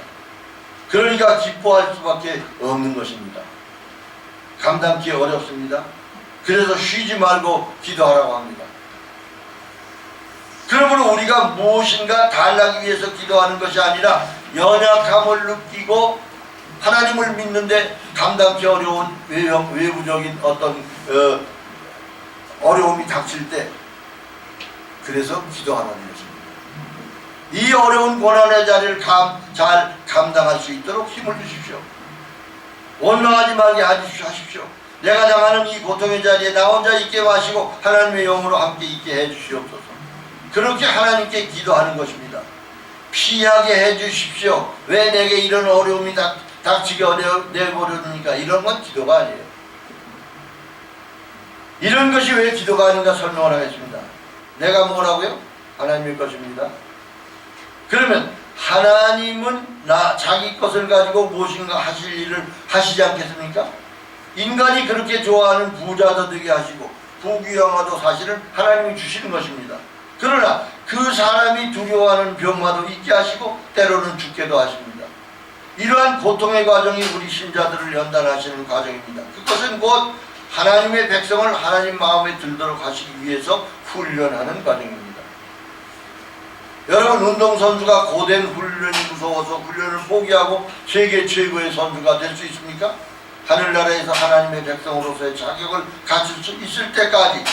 그러니까 기뻐할 수밖에 없는 것입니다. 감당기 어렵습니다. 그래서 쉬지 말고 기도하라고 합니다. 그러므로 우리가 무엇인가 달라기 위해서 기도하는 것이 아니라 연약함을 느끼고 하나님을 믿는데 감당기 어려운 외부적인 어떤 어려움이 닥칠 때 그래서 기도하라는 것입니다. 이 어려운 고난의 자리를 잘 감당할 수 있도록 힘을 주십시오. 원망하지 말게 하십시오. 내가 당하는 이 고통의 자리에 나 혼자 있게 마시고 하나님의 영으로 함께 있게 해주시옵소서. 그렇게 하나님께 기도하는 것입니다. 피하게 해주십시오. 왜 내게 이런 어려움이 닥치게 내버려두니까? 이런 건 기도가 아니에요. 이런 것이 왜 기도가 아닌가 설명을 하겠습니다. 내가 뭐라고요? 하나님의 것입니다. 그러면 하나님은 자기 것을 가지고 무엇인가 하실 일을 하시지 않겠습니까? 인간이 그렇게 좋아하는 부자도 되게 하시고 부귀영화도 사실은 하나님이 주시는 것입니다. 그러나 그 사람이 두려워하는 병마도 있게 하시고 때로는 죽게도 하십니다. 이러한 고통의 과정이 우리 신자들을 연단하시는 과정입니다. 그것은 곧 하나님의 백성을 하나님 마음에 들도록 하시기 위해서 훈련하는 과정입니다. 여러분, 운동선수가 고된 훈련이 무서워서 훈련을 포기하고 세계 최고의 선수가 될 수 있습니까? 하늘나라에서 하나님의 백성으로서의 자격을 갖출 수 있을 때까지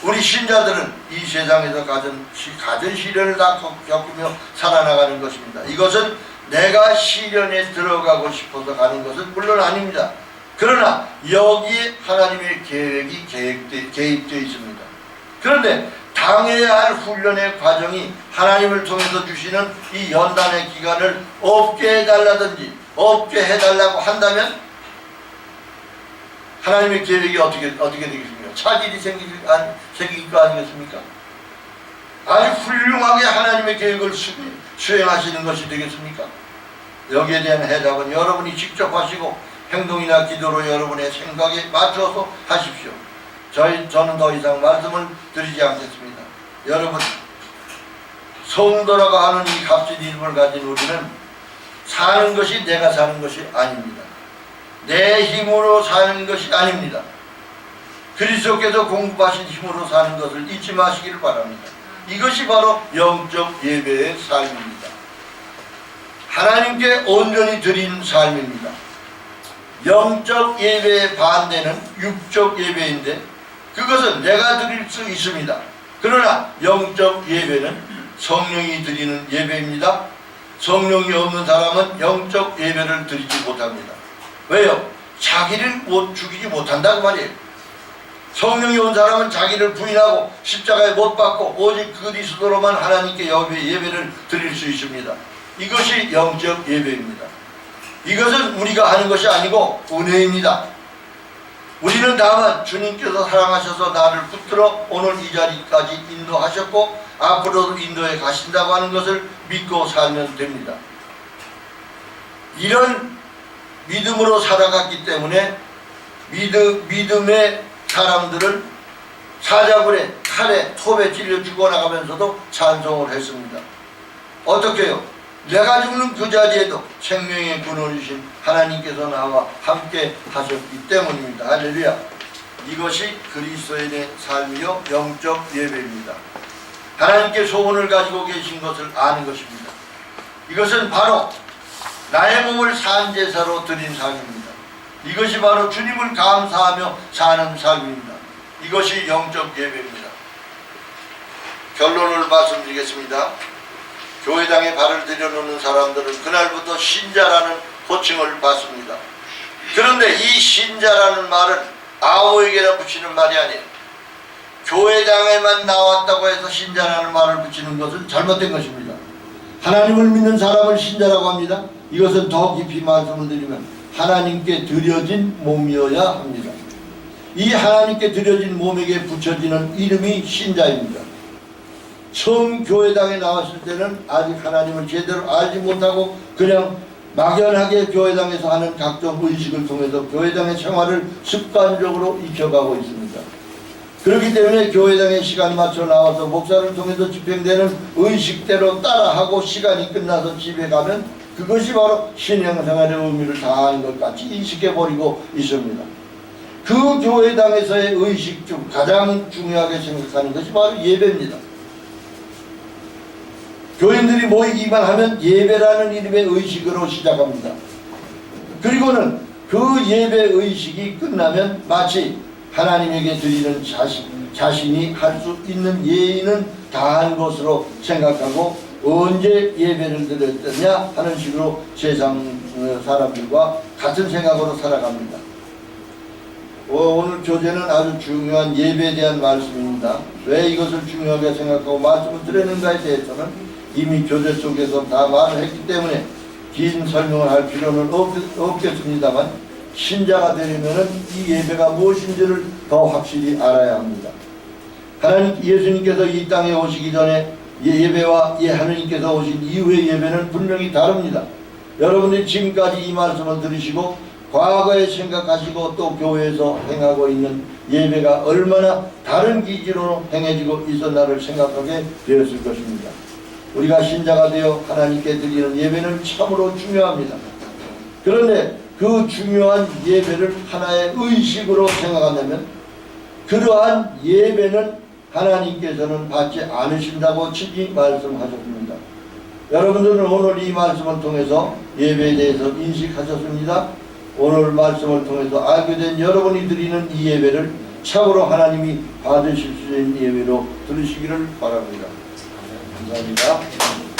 우리 신자들은 이 세상에서 가진 시련을 다 겪으며 살아나가는 것입니다. 이것은 내가 시련에 들어가고 싶어서 가는 것은 물론 아닙니다. 그러나 여기에 하나님의 계획이 개입되어 있습니다. 그런데 당해야 할 훈련의 과정이 하나님을 통해서 주시는 이 연단의 기간을 없게 해달라든지 없게 해달라고 한다면 하나님의 계획이 어떻게 되겠습니까? 차질이 생길 거 아니겠습니까? 아주 훌륭하게 하나님의 계획을 수행하시는 것이 되겠습니까? 여기에 대한 해답은 여러분이 직접 하시고 행동이나 기도로 여러분의 생각에 맞춰서 하십시오. 저는 더 이상 말씀을 드리지 않겠습니다. 여러분, 성도라고 하는 이 값진 이름을 가진 우리는 사는 것이 내가 사는 것이 아닙니다. 내 힘으로 사는 것이 아닙니다. 그리스도께서 공급하신 힘으로 사는 것을 잊지 마시기를 바랍니다. 이것이 바로 영적 예배의 삶입니다. 하나님께 온전히 드린 삶입니다. 영적 예배의 반대는 육적 예배인데 그것은 내가 드릴 수 있습니다. 그러나 영적 예배는 성령이 드리는 예배입니다. 성령이 없는 사람은 영적 예배를 드리지 못합니다. 왜요? 자기를 죽이지 못한다고 말이에요. 성령이 온 사람은 자기를 부인하고 십자가에 못 박고 오직 그리스도로만 하나님께 예배를 드릴 수 있습니다. 이것이 영적 예배입니다. 이것은 우리가 하는 것이 아니고 은혜입니다. 우리는 다만 주님께서 사랑하셔서 나를 붙들어 오늘 이 자리까지 인도하셨고 앞으로도 인도해 가신다고 하는 것을 믿고 살면 됩니다. 이런 믿음으로 살아갔기 때문에 믿음의 사람들은 사자굴에 칼에 톱에 찔려 죽어나가면서도 찬송을 했습니다. 어떻게요? 내가 죽는 그 자리에도 생명의 근원이신 하나님께서 나와 함께 하셨기 때문입니다. 할렐루야. 이것이 그리스도인의 삶이요 영적 예배입니다. 하나님께 소원을 가지고 계신 것을 아는 것입니다. 이것은 바로 나의 몸을 산제사로 드린 삶입니다. 이것이 바로 주님을 감사하며 사는 삶입니다. 이것이 영적 예배입니다. 결론을 말씀드리겠습니다. 교회당에 발을 들여놓는 사람들은 그날부터 신자라는 호칭을 받습니다. 그런데 이 신자라는 말은 아무에게나 붙이는 말이 아니에요. 교회당에만 나왔다고 해서 신자라는 말을 붙이는 것은 잘못된 것입니다. 하나님을 믿는 사람을 신자라고 합니다. 이것은 더 깊이 말씀을 드리면 하나님께 드려진 몸이어야 합니다. 이 하나님께 드려진 몸에게 붙여지는 이름이 신자입니다. 처음 교회당에 나왔을 때는 아직 하나님을 제대로 알지 못하고 그냥 막연하게 교회당에서 하는 각종 의식을 통해서 교회당의 생활을 습관적으로 익혀가고 있습니다. 그렇기 때문에 교회당에 시간이 맞춰 나와서 목사를 통해서 집행되는 의식대로 따라하고 시간이 끝나서 집에 가면 그것이 바로 신앙생활의 의미를 다하는 것 같이 인식해버리고 있습니다. 그 교회당에서의 의식 중 가장 중요하게 생각하는 것이 바로 예배입니다. 교인들이 모이기만 하면 예배라는 이름의 의식으로 시작합니다. 그리고는 그 예배 의식이 끝나면 마치 하나님에게 드리는 자신이 할 수 있는 예의는 다한 것으로 생각하고 언제 예배를 드렸느냐 하는 식으로 세상 사람들과 같은 생각으로 살아갑니다. 오늘 교재는 아주 중요한 예배에 대한 말씀입니다. 왜 이것을 중요하게 생각하고 말씀을 드리는가에 대해서는 이미 교재 속에서 다 말을 했기 때문에 긴 설명을 할 필요는 없겠습니다만 신자가 되려면 이 예배가 무엇인지를 더 확실히 알아야 합니다. 예수님께서 이 땅에 오시기 전에 예배와 하느님께서 오신 이후의 예배는 분명히 다릅니다. 여러분들이 지금까지 이 말씀을 들으시고 과거에 생각하시고 또 교회에서 행하고 있는 예배가 얼마나 다른 기준으로 행해지고 있었나를 생각하게 되었을 것입니다. 우리가 신자가 되어 하나님께 드리는 예배는 참으로 중요합니다. 그런데 그 중요한 예배를 하나의 의식으로 생각한다면 그러한 예배는 하나님께서는 받지 않으신다고 친히 말씀하셨습니다. 여러분들은 오늘 이 말씀을 통해서 예배에 대해서 인식하셨습니다. 오늘 말씀을 통해서 알게 된 여러분이 드리는 이 예배를 참으로 하나님이 받으실 수 있는 예배로 들으시기를 바랍니다. 감사합니다.